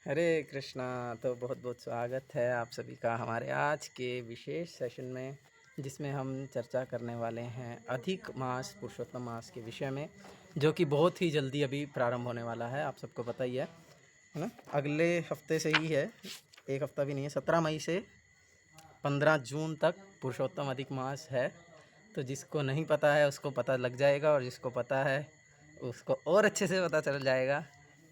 हरे कृष्णा। तो बहुत बहुत स्वागत है आप सभी का हमारे आज के विशेष सेशन में, जिसमें हम चर्चा करने वाले हैं अधिक मास पुरुषोत्तम मास के विषय में, जो कि बहुत ही जल्दी अभी प्रारंभ होने वाला है। आप सबको पता ही है ना। अगले हफ्ते से ही है, एक हफ्ता भी नहीं है, 17 मई से 15 जून तक पुरुषोत्तम अधिक मास है। तो जिसको नहीं पता है उसको पता लग जाएगा, और जिसको पता है उसको और अच्छे से पता चल जाएगा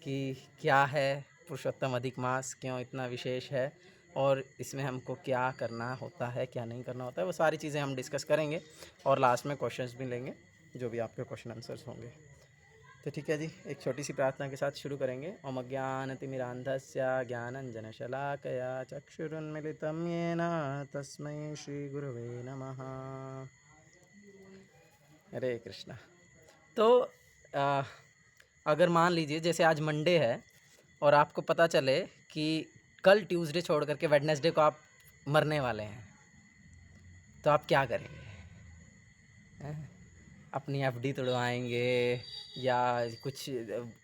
कि क्या है पुरुषोत्तम अधिक मास, क्यों इतना विशेष है, और इसमें हमको क्या करना होता है, क्या नहीं करना होता है। वो सारी चीज़ें हम डिस्कस करेंगे, और लास्ट में क्वेश्चंस भी लेंगे, जो भी आपके क्वेश्चन आंसर्स होंगे। तो ठीक है जी, एक छोटी सी प्रार्थना के साथ शुरू करेंगे। ओम अज्ञानतिमिरान्धस्य ज्ञानञ्जनशलाकया चक्षुरुन्मिलितं येन तस्मै श्रीगुरुवे नमः। हरे कृष्णा। तो आ, अगर मान लीजिए जैसे आज मंडे है और आपको पता चले कि कल ट्यूसडे छोड़ करके वेडनेसडे को आप मरने वाले हैं, तो आप क्या करेंगे? हैं? अपनी एफडी तुड़वाएंगे, या कुछ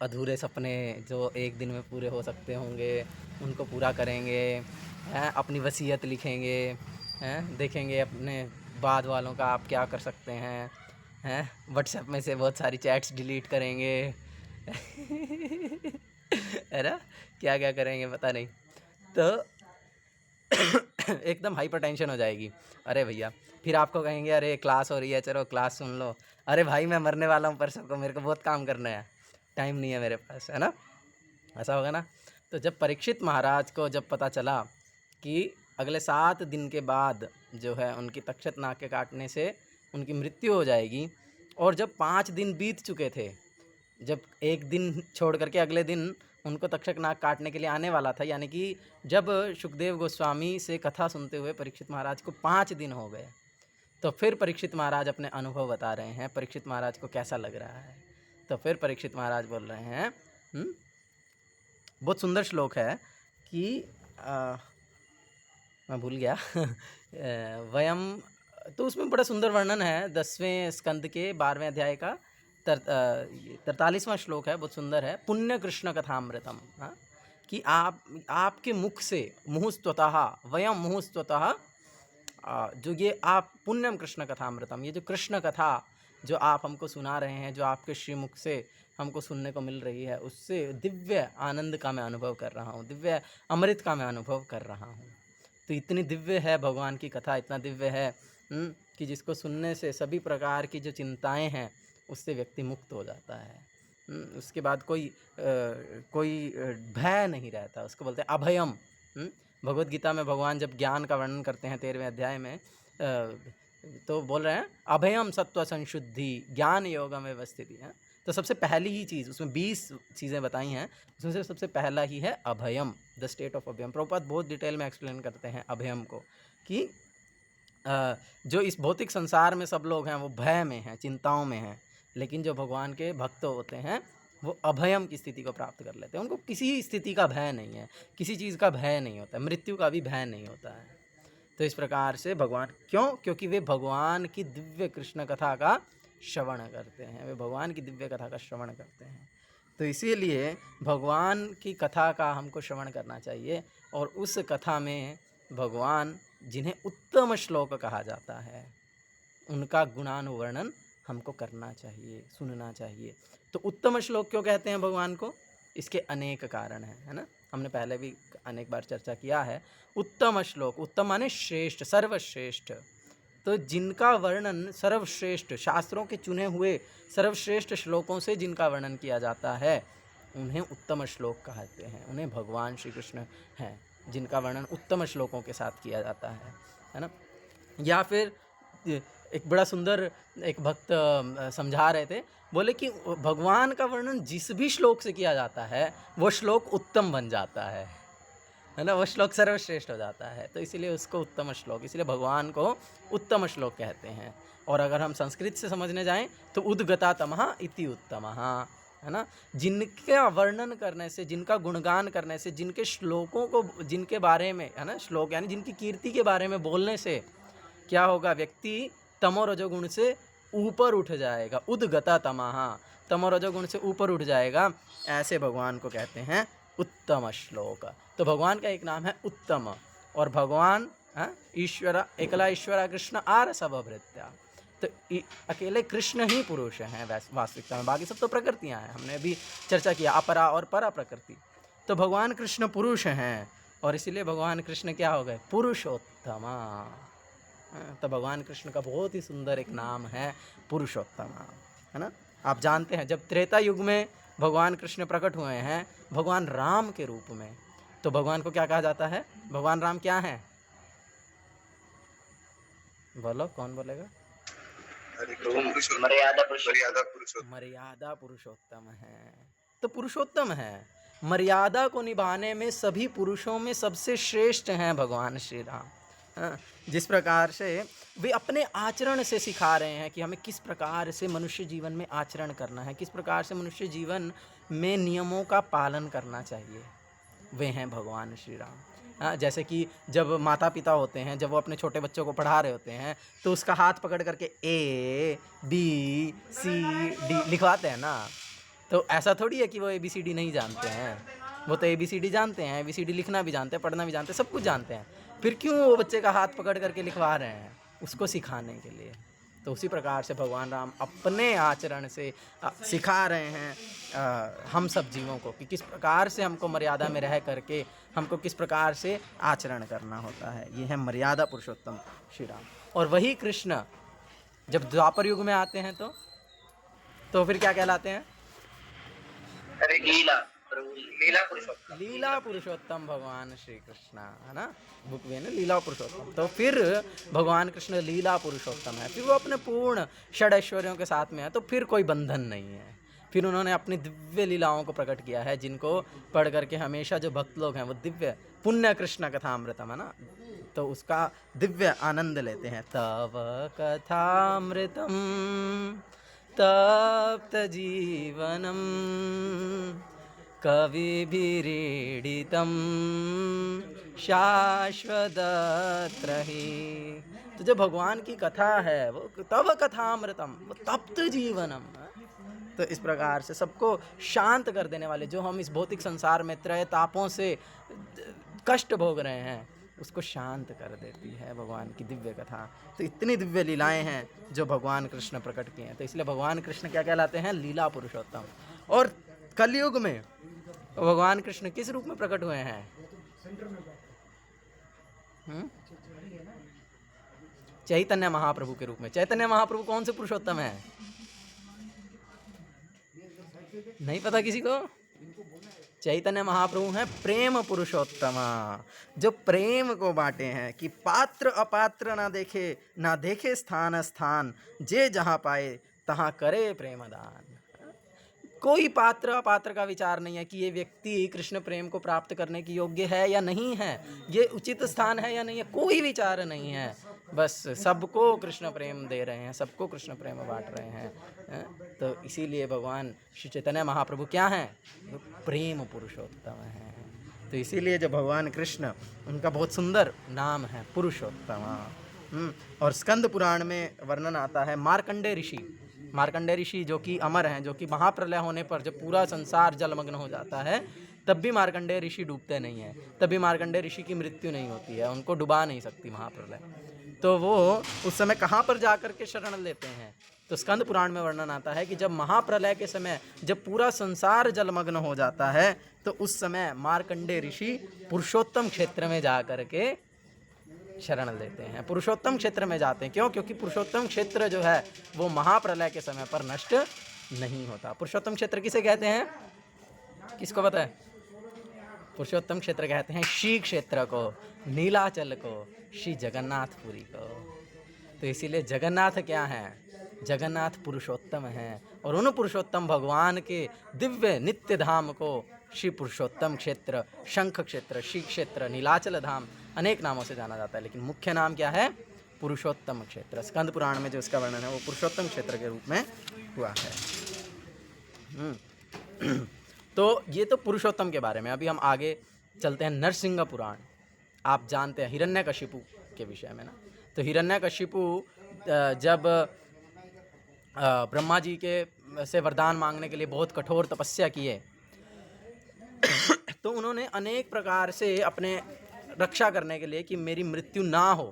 अधूरे सपने जो एक दिन में पूरे हो सकते होंगे उनको पूरा करेंगे, हैं? अपनी वसीयत लिखेंगे, हैं? देखेंगे अपने बाद वालों का आप क्या कर सकते हैं, व्हाट्सएप में से बहुत सारी चैट्स डिलीट करेंगे है ना? क्या क्या करेंगे पता नहीं। तो एकदम हाइपर टेंशन हो जाएगी। अरे भैया, फिर आपको कहेंगे अरे क्लास हो रही है, चलो क्लास सुन लो। अरे भाई मैं मरने वाला हूँ परसों को, मेरे को बहुत काम करना है, टाइम नहीं है मेरे पास, है ना? ऐसा होगा ना। तो जब परीक्षित महाराज को जब पता चला कि अगले 7 दिन के बाद जो है उनकी तक्षक नाग के काटने से उनकी मृत्यु हो जाएगी, और जब 5 दिन बीत चुके थे, जब एक दिन छोड़ करके अगले दिन उनको तक्षक नाग काटने के लिए आने वाला था, यानी कि जब सुखदेव गोस्वामी से कथा सुनते हुए परीक्षित महाराज को 5 दिन हो गए, तो फिर परीक्षित महाराज अपने अनुभव बता रहे हैं। परीक्षित महाराज को कैसा लग रहा है? तो फिर परीक्षित महाराज बोल रहे हैं, बहुत सुंदर श्लोक है कि मैं भूल गया वयम, तो उसमें बड़ा सुंदर वर्णन है 10वें स्कंद के 12वें अध्याय का 43वां श्लोक है, बहुत सुंदर है। पुण्य कृष्ण कथामृतम, कि आपके मुख से मुहुस्त्वतः, वयम मुहुस्त्वतः, जो ये आप पुण्यम कृष्ण कथामृतम, ये जो कृष्ण कथा जो आप हमको सुना रहे हैं, जो आपके श्रीमुख से हमको सुनने को मिल रही है, उससे दिव्य आनंद का मैं अनुभव कर रहा हूँ, दिव्य अमृत का मैं अनुभव कर रहा हूँ। तो इतनी दिव्य है भगवान की कथा, इतना दिव्य है कि जिसको सुनने से सभी प्रकार की जो चिंताएं हैं उससे व्यक्ति मुक्त हो जाता है। उसके बाद कोई भय नहीं रहता, उसको बोलते हैं अभयम। भगवद गीता में भगवान जब ज्ञान का वर्णन करते हैं 13वें अध्याय में, तो बोल रहे हैं अभयम सत्व संशुद्धि ज्ञान योगम व्यवस्थिति है। तो सबसे पहली ही चीज़, उसमें 20 चीज़ें बताई हैं, उसमें से सबसे पहला ही है अभयम, द स्टेट ऑफ अभयम। प्रभुपाद बहुत डिटेल में एक्सप्लेन करते हैं अभयम को, कि जो इस भौतिक संसार में सब लोग हैं वो भय में हैं, चिंताओं में हैं, लेकिन जो भगवान के भक्त होते हैं वो अभयम की स्थिति को प्राप्त कर लेते हैं। उनको किसी स्थिति का भय नहीं है, किसी चीज़ का भय नहीं होता, मृत्यु का भी भय नहीं होता है। तो इस प्रकार से भगवान, क्यों? क्योंकि वे भगवान की दिव्य कृष्ण कथा का श्रवण करते हैं, वे भगवान की दिव्य कथा का श्रवण करते हैं। तो इसीलिए भगवान की कथा का हमको श्रवण करना चाहिए, और उस कथा में भगवान जिन्हें उत्तम श्लोक कहा जाता है उनका गुणानुवर्णन हमको करना चाहिए, सुनना चाहिए। तो उत्तम श्लोक क्यों कहते हैं भगवान को? इसके अनेक कारण हैं, है ना? हमने पहले भी अनेक बार चर्चा किया है। उत्तम श्लोक, उत्तम माने श्रेष्ठ, सर्वश्रेष्ठ। तो जिनका वर्णन सर्वश्रेष्ठ, शास्त्रों के चुने हुए सर्वश्रेष्ठ श्लोकों से जिनका वर्णन किया जाता है उन्हें उत्तम श्लोक कहते हैं, उन्हें भगवान श्री कृष्ण हैं जिनका वर्णन उत्तम श्लोकों के साथ किया जाता है ना? या फिर एक बड़ा सुंदर एक भक्त समझा रहे थे, बोले कि भगवान का वर्णन जिस भी श्लोक से किया जाता है वो श्लोक उत्तम बन जाता है ना? वो श्लोक सर्वश्रेष्ठ हो जाता है। तो इसीलिए उसको उत्तम श्लोक, इसलिए भगवान को उत्तम श्लोक कहते हैं। और अगर हम संस्कृत से समझने जाएं तो उद्गता तमः इति उत्तमः, है ना? जिनका वर्णन करने से, जिनका गुणगान करने से, जिनके श्लोकों को, जिनके बारे में, है ना, श्लोक यानी जिनकी कीर्ति के बारे में बोलने से क्या होगा? व्यक्ति तमो रजोगुण से ऊपर उठ जाएगा। उद्गता तमः, तमो रजोगुण से ऊपर उठ जाएगा। ऐसे भगवान को कहते हैं उत्तम श्लोक। तो भगवान का एक नाम है उत्तम, और भगवान ईश्वर एकला ईश्वर कृष्ण आर सब भृत्या। तो अकेले कृष्ण ही पुरुष हैं वास्तविकता में, बाकी सब तो प्रकृतियां हैं। हमने अभी चर्चा किया अपरा और परा प्रकृति। तो भगवान कृष्ण पुरुष हैं, और इसीलिए भगवान कृष्ण क्या हो गए? पुरुषोत्तमा। तो भगवान कृष्ण का बहुत ही सुंदर एक नाम है पुरुषोत्तमा, है ना। आप जानते हैं जब त्रेता युग में भगवान कृष्ण प्रकट हुए हैं भगवान राम के रूप में, तो भगवान को क्या कहा जाता है? भगवान राम क्या हैं? बोलो, कौन बोलेगा? मर्यादा पुरुषोत्तम है। तो पुरुषोत्तम है, मर्यादा को निभाने में सभी पुरुषों में सबसे श्रेष्ठ हैं भगवान श्री राम। जिस प्रकार से वे अपने आचरण से सिखा रहे हैं कि हमें किस प्रकार से मनुष्य जीवन में आचरण करना है, किस प्रकार से मनुष्य जीवन में नियमों का पालन करना चाहिए, वे हैं भगवान श्री राम। जैसे कि जब माता पिता होते हैं, जब वो अपने छोटे बच्चों को पढ़ा रहे होते हैं तो उसका हाथ पकड़ करके ABCD लिखवाते हैं ना। तो ऐसा थोड़ी है कि वो ABCD नहीं जानते हैं, वो तो ABCD जानते हैं, ABCD लिखना भी जानते हैं, पढ़ना भी जानते हैं, सब कुछ जानते हैं। फिर क्यों वो बच्चे का हाथ पकड़ करके लिखवा रहे हैं? उसको सिखाने के लिए। तो उसी प्रकार से भगवान राम अपने आचरण से सिखा रहे हैं हम सब जीवों को कि किस प्रकार से हमको मर्यादा में रह करके हमको किस प्रकार से आचरण करना होता है। ये है मर्यादा पुरुषोत्तम श्री राम। और वही कृष्ण जब द्वापर युग में आते हैं तो फिर क्या कहलाते हैं? अरे लीला पुरुषोत्तम भगवान श्री कृष्ण, है ना। बुक में ना लीला पुरुषोत्तम। तो फिर भगवान कृष्ण लीला पुरुषोत्तम है, फिर वो अपने पूर्ण षड ऐश्वर्यों के साथ में है, तो फिर कोई बंधन नहीं है। फिर उन्होंने अपनी दिव्य लीलाओं को प्रकट किया है, जिनको पढ़ करके हमेशा जो भक्त लोग हैं वो दिव्य पुण्य कृष्ण कथामृतम, है ना, तो उसका दिव्य आनंद लेते हैं। तव कथामृतम तप्त जीवनम कविभिरीडितं शाश्वतत्र ही। तो जो भगवान की कथा है वो तव कथामृतम, वो तप्त जीवनम। तो इस प्रकार से सबको शांत कर देने वाले, जो हम इस भौतिक संसार में त्रय तापों से कष्ट भोग रहे हैं उसको शांत कर देती है भगवान की दिव्य कथा। तो इतनी दिव्य लीलाएं हैं जो भगवान कृष्ण प्रकट किए हैं, तो इसलिए भगवान कृष्ण क्या कहलाते हैं? लीला पुरुषोत्तम। और कलयुग में भगवान कृष्ण किस रूप में प्रकट हुए हैं? चैतन्य महाप्रभु के रूप में। चैतन्य महाप्रभु कौन से पुरुषोत्तम है? नहीं पता किसी को? चैतन्य महाप्रभु हैं प्रेम पुरुषोत्तम, जो प्रेम को बांटे हैं कि पात्र अपात्र ना देखे स्थान स्थान, जे जहाँ पाए तहाँ करे प्रेम दान। कोई पात्र अपात्र का विचार नहीं है कि ये व्यक्ति कृष्ण प्रेम को प्राप्त करने की योग्य है या नहीं है, ये उचित स्थान है या नहीं है, कोई विचार नहीं है। बस सबको कृष्ण प्रेम दे रहे हैं, सबको कृष्ण प्रेम बांट रहे हैं। तो इसीलिए भगवान श्री चैतन्य महाप्रभु क्या हैं? प्रेम पुरुषोत्तम हैं। तो इसीलिए जो भगवान कृष्ण, उनका बहुत सुंदर नाम है पुरुषोत्तम। और स्कंद पुराण में वर्णन आता है मार्कंडेय ऋषि जो कि अमर हैं, जो कि महाप्रलय होने पर जब पूरा संसार जलमग्न हो जाता है तब भी मार्कंडेय ऋषि डूबते नहीं हैं, तब भी मार्कंडेय ऋषि की मृत्यु नहीं होती है, उनको डुबा नहीं सकती महाप्रलय। तो वो उस समय कहाँ पर जाकर के शरण लेते हैं? तो स्कंद पुराण में वर्णन आता है कि जब महाप्रलय के समय जब पूरा संसार जलमग्न हो जाता है तो उस समय मार्कंडेय ऋषि पुरुषोत्तम क्षेत्र में जा करके शरण लेते हैं। पुरुषोत्तम क्षेत्र में जाते हैं, क्यों? क्योंकि पुरुषोत्तम क्षेत्र जो है वो महाप्रलय के समय पर नष्ट नहीं होता। पुरुषोत्तम क्षेत्र किसे कहते हैं? किसको पता है? पुरुषोत्तम क्षेत्र कहते हैं श्री क्षेत्र को, नीलाचल को, श्री जगन्नाथपुरी को। तो इसीलिए जगन्नाथ क्या है? जगन्नाथ पुरुषोत्तम हैं, और उन पुरुषोत्तम भगवान के दिव्य नित्य धाम को श्री पुरुषोत्तम क्षेत्र, शंख क्षेत्र, श्री क्षेत्र, नीलाचल धाम अनेक नामों से जाना जाता है, लेकिन मुख्य नाम क्या है? पुरुषोत्तम क्षेत्र। स्कंद पुराण में जो इसका वर्णन है वो पुरुषोत्तम क्षेत्र के रूप में हुआ है। तो ये तो पुरुषोत्तम के बारे में। अभी हम आगे चलते हैं नरसिंह पुराण। आप जानते हैं हिरण्यकशिपु के विषय में ना। तो हिरण्यकशिपु जब ब्रह्मा जी के से वरदान मांगने के लिए बहुत कठोर तपस्या किए तो उन्होंने अनेक प्रकार से अपने रक्षा करने के लिए कि मेरी मृत्यु ना हो,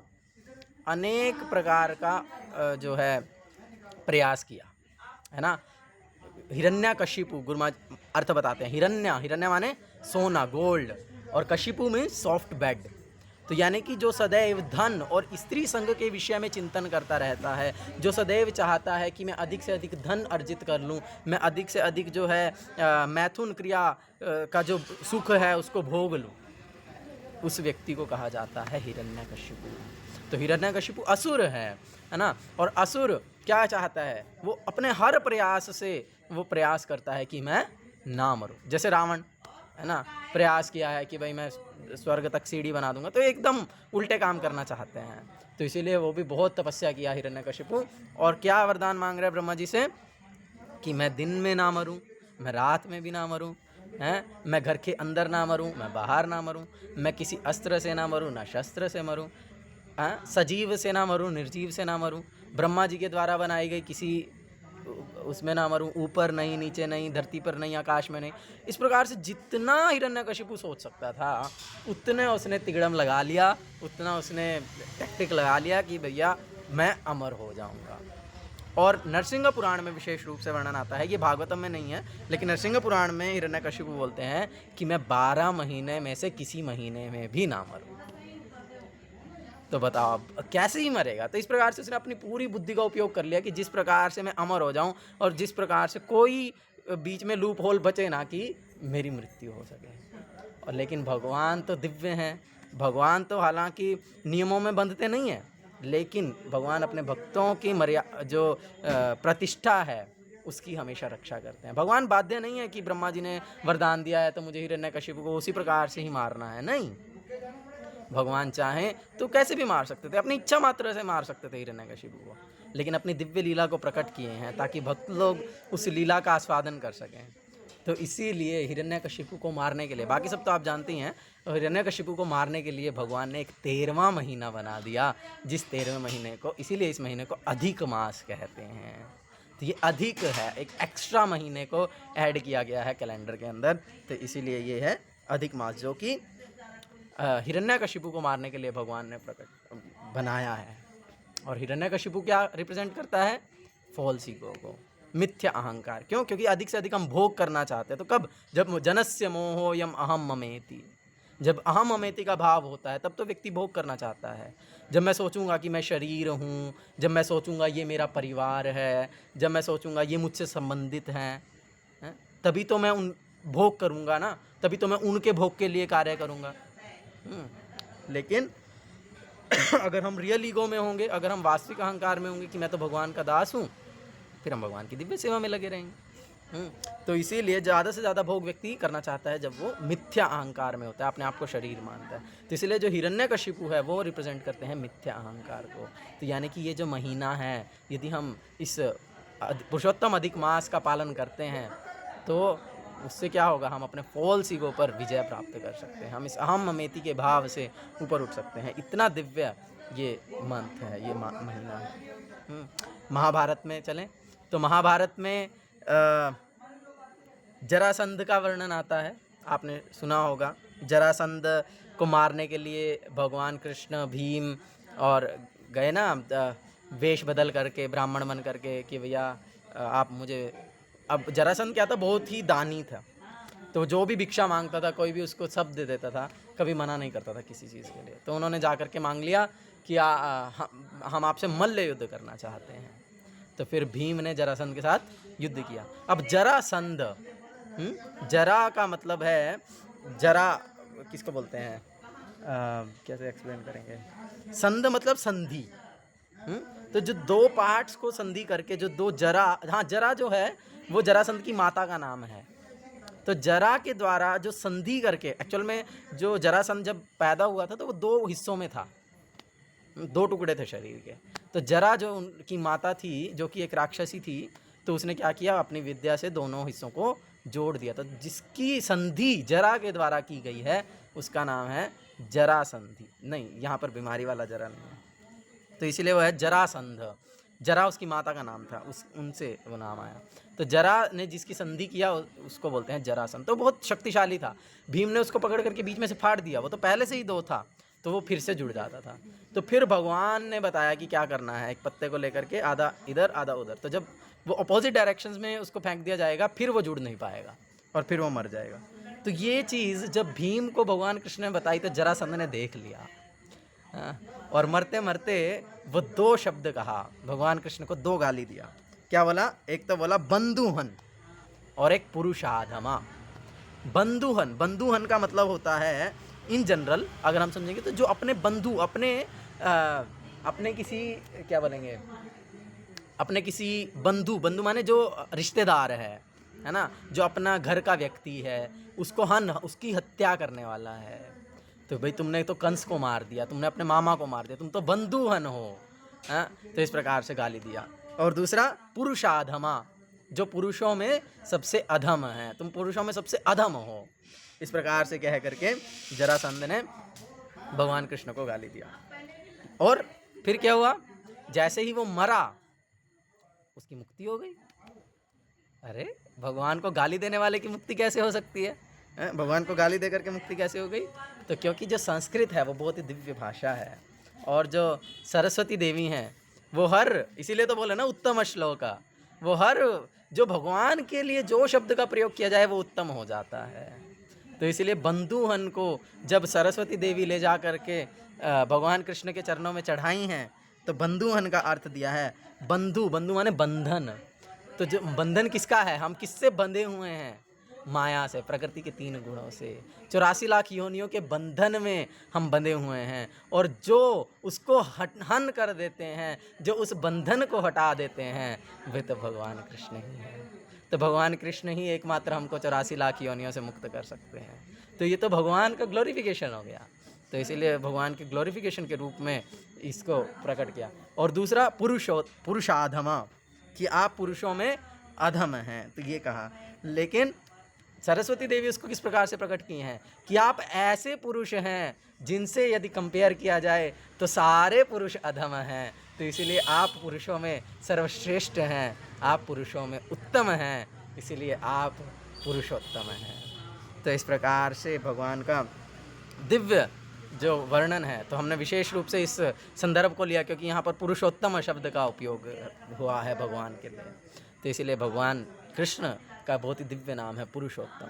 अनेक प्रकार का जो है प्रयास किया, है ना। हिरण्यकशिपु, गुरुमा अर्थ बताते हैं। हिरण्य माने सोना, गोल्ड, और कशिपु में सॉफ्ट बेड। तो यानी कि जो सदैव धन और स्त्री संग के विषय में चिंतन करता रहता है, जो सदैव चाहता है कि मैं अधिक से अधिक धन अर्जित कर लूँ, मैं अधिक से अधिक जो है मैथुन क्रिया का जो सुख है उसको भोग लूँ, उस व्यक्ति को कहा जाता है हिरण्यकशिपु। तो हिरण्यकशिपु असुर है ना। और असुर क्या चाहता है, वो अपने हर प्रयास से वो प्रयास करता है कि मैं ना मरूं। जैसे रावण है ना, प्रयास किया है कि भाई मैं स्वर्ग तक सीढ़ी बना दूंगा, तो एकदम उल्टे काम करना चाहते हैं। तो इसीलिए वो भी बहुत तपस्या किया हिरण्यकशिपु। और क्या वरदान मांग रहे हैं ब्रह्मा जी से कि मैं दिन में ना मरूं, मैं रात में भी ना मरूं, हैं, मैं घर के अंदर ना मरूं, मैं बाहर ना मरूं, मैं किसी अस्त्र से ना मरूं, ना शस्त्र से मरूं, सजीव से ना मरूं, निर्जीव से ना मरूं, ब्रह्मा जी के द्वारा बनाई गई किसी उसमें ना मरूं, ऊपर नहीं, नीचे नहीं, धरती पर नहीं, आकाश में नहीं। इस प्रकार से जितना हिरण्यकशिपु सोच सकता था उतने उसने तिगड़म लगा लिया, उतना उसने टैक्टिक लगा लिया कि भैया मैं अमर हो जाऊंगा। और नरसिंह पुराण में विशेष रूप से वर्णन आता है, ये भागवतम में नहीं है, लेकिन नरसिंह पुराण में हिरण्यकशिपु बोलते हैं कि मैं 12 महीने में से किसी महीने में भी ना मरूं। तो बताओ अब कैसे ही मरेगा। तो इस प्रकार से उसने अपनी पूरी बुद्धि का उपयोग कर लिया कि जिस प्रकार से मैं अमर हो जाऊं और जिस प्रकार से कोई बीच में लूप होल बचे ना कि मेरी मृत्यु हो सके। और लेकिन भगवान तो दिव्य हैं, भगवान तो हालांकि नियमों में बंधते नहीं हैं, लेकिन भगवान अपने भक्तों की जो प्रतिष्ठा है उसकी हमेशा रक्षा करते हैं। भगवान बाध्य नहीं है कि ब्रह्मा जी ने वरदान दिया है तो मुझे हिरण्यकशिपु को उसी प्रकार से ही मारना है, नहीं। भगवान चाहें तो कैसे भी मार सकते थे, अपनी इच्छा मात्र से मार सकते थे हिरण्यकशिपु को, लेकिन अपनी दिव्य लीला को प्रकट किए हैं ताकि भक्त लोग उस लीला का आस्वादन कर सकें। तो इसीलिए हिरण्यकशिपु को मारने के लिए, बाकी सब तो आप जानते ही हैं, तो हिरण्यकशिपु को मारने के लिए भगवान ने एक 13वां महीना बना दिया, जिस 13वें महीने को, इसीलिए इस महीने को अधिक मास कहते हैं। तो ये अधिक है, एक एक्स्ट्रा महीने को ऐड किया गया है कैलेंडर के अंदर, तो इसीलिए ये है अधिक मास, जो कि हिरण्यकशिपु को मारने के लिए भगवान ने प्रकट बनाया है। और हिरण्यकशिपु क्या रिप्रेजेंट करता है, फॉल्स ईगो को, मिथ्या अहंकार। क्यों? क्योंकि अधिक से अधिक हम भोग करना चाहते हैं। तो कब? जब जनस्य मोहो यम अहम ममेति, जब अहम ममेति का भाव होता है तब तो व्यक्ति भोग करना चाहता है। जब मैं सोचूंगा कि मैं शरीर हूँ, जब मैं सोचूंगा ये मेरा परिवार है, जब मैं सोचूंगा ये मुझसे संबंधित हैं, तभी तो मैं उन भोग करूँगा ना, तभी तो मैं उनके भोग के लिए कार्य करूँगा। लेकिन अगर हम रियल ईगो में होंगे, अगर हम वास्तविक अहंकार में होंगे कि मैं तो भगवान का दास हूँ, फिर हम भगवान की दिव्य सेवा में लगे रहेंगे। तो इसीलिए ज़्यादा से ज़्यादा भोग व्यक्ति करना चाहता है जब वो मिथ्या अहंकार में होता है, अपने आप को शरीर मानता है। तो इसीलिए जो हिरण्यकशिपु है वो रिप्रेजेंट करते हैं मिथ्या अहंकार को। तो यानी कि ये जो महीना है, यदि हम इस पुरुषोत्तम अधिक मास का पालन करते हैं तो उससे क्या होगा, हम अपने फॉल्स ईगो पर विजय प्राप्त कर सकते हैं, हम इस अहम ममेति के भाव से ऊपर उठ सकते हैं। इतना दिव्य ये मंथ है, ये महीना है। महाभारत में चलें तो महाभारत में जरासंध का वर्णन आता है, आपने सुना होगा। जरासंध को मारने के लिए भगवान कृष्ण, भीम और गए ना वेश बदल करके, ब्राह्मण बन करके कि भैया आप मुझे। अब जरासंध क्या था, बहुत ही दानी था, तो जो भी भिक्षा मांगता था, कोई भी उसको सब दे देता था, कभी मना नहीं करता था किसी चीज़ के लिए। तो उन्होंने जा कर के मांग लिया कि हम आपसे मल्ल युद्ध करना चाहते हैं। तो फिर भीम ने जरासंध के साथ युद्ध किया। अब जरासंध, जरा का मतलब है, जरा किसको बोलते हैं, कैसे एक्सप्लेन करेंगे, संध मतलब संधि। तो जो दो पार्ट्स को संधि करके जो दो जरा, हाँ जरा जो है वो जरासंध की माता का नाम है। तो जरा के द्वारा जो संधि करके, एक्चुअल में जो जरासंध जब पैदा हुआ था तो वो 2 हिस्सों में था, 2 टुकड़े थे शरीर के। तो जरा जो उनकी माता थी, जो कि एक राक्षसी थी, तो उसने क्या किया, अपनी विद्या से दोनों हिस्सों को जोड़ दिया। तो जिसकी संधि जरा के द्वारा की गई है उसका नाम है जरासंधि। नहीं, यहाँ पर बीमारी वाला जरा नहीं है, तो इसीलिए वो है जरासंध। जरा उसकी माता का नाम था, उनसे वो नाम आया। तो जरा ने जिसकी संधि किया उसको बोलते हैं जरासंध। तो बहुत शक्तिशाली था। भीम ने उसको पकड़ करके बीच में से फाड़ दिया, वो तो पहले से ही 2 था, तो वो फिर से जुड़ जाता था। तो फिर भगवान ने बताया कि क्या करना है, एक पत्ते को लेकर के आधा इधर आधा उधर, तो जब वो अपोजिट डायरेक्शंस में उसको फेंक दिया जाएगा फिर वो जुड़ नहीं पाएगा और फिर वो मर जाएगा। तो ये चीज़ जब भीम को भगवान कृष्ण ने बताई तो जरासंध ने देख लिया। और मरते मरते वो 2 शब्द कहा, भगवान कृष्ण को 2 गाली दिया। क्या बोला? एक तो बोला बंधुहन और एक पुरुषाधमा। बंधुहन, बंधुहन का मतलब होता है इन जनरल अगर हम समझेंगे तो जो अपने बंधु, अपने किसी क्या बोलेंगे, अपने किसी बंधु, बंधु माने जो रिश्तेदार है ना, जो अपना घर का व्यक्ति है, उसकी हत्या करने वाला है। तो भाई तुमने तो कंस को मार दिया, तुमने अपने मामा को मार दिया, तुम तो बंधुहन हो। तो इस प्रकार से गाली दिया। और दूसरा पुरुषाधमा, जो पुरुषों में सबसे अधम है, तुम पुरुषों में सबसे अधम हो। इस प्रकार से कह करके जरासंध ने भगवान कृष्ण को गाली दिया। और फिर क्या हुआ? जैसे ही वो मरा उसकी मुक्ति हो गई। अरे भगवान को गाली देने वाले की मुक्ति कैसे हो सकती है? भगवान को गाली देकर के मुक्ति कैसे हो गई? तो क्योंकि जो संस्कृत है वो बहुत ही दिव्य भाषा है, और जो सरस्वती देवी हैं वो इसीलिए तो बोले ना उत्तम श्लोका, वो जो भगवान के लिए जो शब्द का प्रयोग किया जाए वो उत्तम हो जाता है। तो इसलिए बंधुहन को जब सरस्वती देवी ले जा करके भगवान कृष्ण के चरणों में चढ़ाई हैं तो बंधुहन का अर्थ दिया है। बंधु, बंधु माने बंधन। तो जो बंधन किसका है? हम किससे बंधे हुए हैं? माया से, प्रकृति के 3 गुणों से। 84 लाख योनियों के बंधन में हम बंधे हुए हैं, और जो उसको हन कर देते हैं, जो उस बंधन को हटा देते हैं, वे तो भगवान कृष्ण ही हैं। तो भगवान कृष्ण ही एकमात्र हमको 84 लाख योनियों से मुक्त कर सकते हैं। तो ये तो भगवान का ग्लोरिफिकेशन हो गया। तो इसीलिए भगवान के ग्लोरिफिकेशन के रूप में इसको प्रकट किया। और दूसरा पुरुषाधमा, कि आप पुरुषों में अधम हैं, तो ये कहा। लेकिन सरस्वती देवी उसको किस प्रकार से प्रकट की हैं कि आप ऐसे पुरुष हैं जिनसे यदि कंपेयर किया जाए तो सारे पुरुष अधम हैं। तो इसीलिए आप पुरुषों में सर्वश्रेष्ठ हैं, आप पुरुषों में उत्तम हैं, इसीलिए आप पुरुषोत्तम हैं। तो इस प्रकार से भगवान का दिव्य जो वर्णन है, तो हमने विशेष रूप से इस संदर्भ को लिया क्योंकि यहाँ पर पुरुषोत्तम शब्द का उपयोग हुआ है भगवान के लिए। तो इसीलिए भगवान कृष्ण का बहुत ही दिव्य नाम है पुरुषोत्तम।